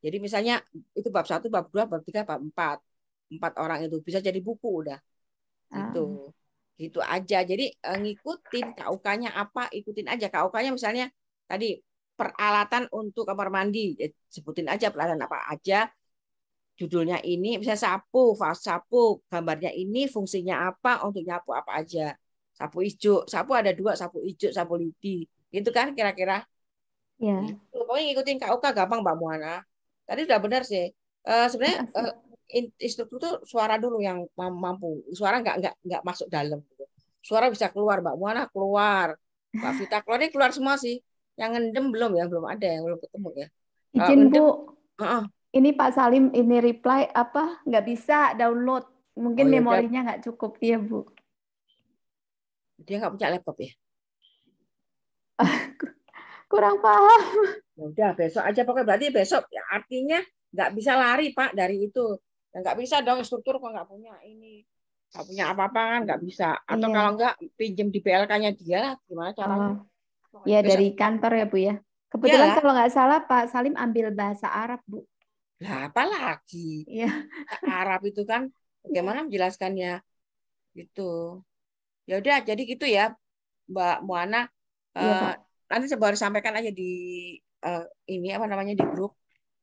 Jadi misalnya itu bab 1, bab 2, bab 3, bab 4. 4 orang itu bisa jadi buku udah. Gitu. Gitu aja. Jadi ngikutin KUK-nya apa, ikutin aja. KUK-nya misalnya tadi peralatan untuk kamar mandi. Sebutin aja peralatan apa aja. Judulnya ini, misalnya sapu, vas sapu, gambarnya ini, fungsinya apa, untuk nyapu apa aja. Sapu hijau, sapu ada 2, sapu hijau, sapu lidi. Gitu kan kira-kira. Ya. Pokoknya ngikutin KUK gampang Mbak Muana. Tadi udah benar sih. Sebenarnya instruktur tuh suara dulu yang mampu. Suara nggak masuk dalam. Suara bisa keluar, Mbak Muana keluar, Mbak Vita keluar, ini keluar semua sih. Yang ngendem belum ya, belum ada yang belum ketemu ya. Izin Ngendem, Bu, ini Pak Salim ini reply apa nggak bisa download, mungkin ya udah, memorinya nggak cukup ya Bu. dia nggak punya laptop ya. Kurang paham. Ya udah besok aja pokoknya, berarti besok ya, artinya nggak bisa lari Pak dari itu. Ya, nggak bisa dong instruktur kok nggak punya ini, nggak punya apa-apa kan nggak bisa. Atau Iya. kalau nggak pinjem di PLK-nya dia lah, gimana caranya? Ya Besok. dari kantor ya Bu ya. Kebetulan Iyalah. kalau nggak salah Pak Salim ambil bahasa Arab Bu. Lah apalagi Iya. Arab itu kan bagaimana menjelaskannya gitu. Ya udah jadi gitu ya Mbak Muana. Iya Pak. Nanti saya baru sampaikan aja di ini apa namanya di grup.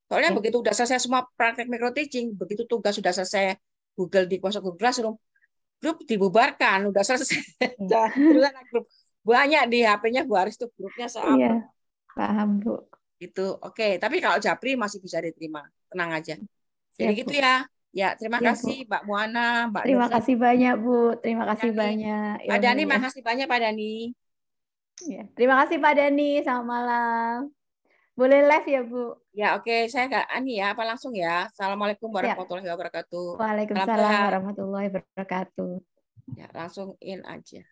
Soalnya begitu udah selesai semua praktek micro teaching, begitu tugas sudah selesai Google di masuk Google Classroom, grup dibubarkan, udah selesai. Terus anak grup banyak di HP-nya Bu Aris tuh grupnya seapa. Iya. Paham Bu. Gitu. Oke, tapi kalau Japri masih bisa diterima. Tenang aja. Jadi Siap, gitu Bu. ya. Ya, terima Iya, kasih Bu. Mbak Muana, Mbak Terima Nurza. kasih banyak Bu. Terima kasih Dani. banyak. Pak Dani, ilmunya. makasih banyak Pak Dani. Ya. Terima kasih Pak Dani. Selamat malam. Boleh live ya Bu? Ya oke, saya nggak ani ya, apa langsung ya. Assalamualaikum warahmatullahi wabarakatuh. Salam Waalaikumsalam sehat. warahmatullahi wabarakatuh. Ya, langsung in aja.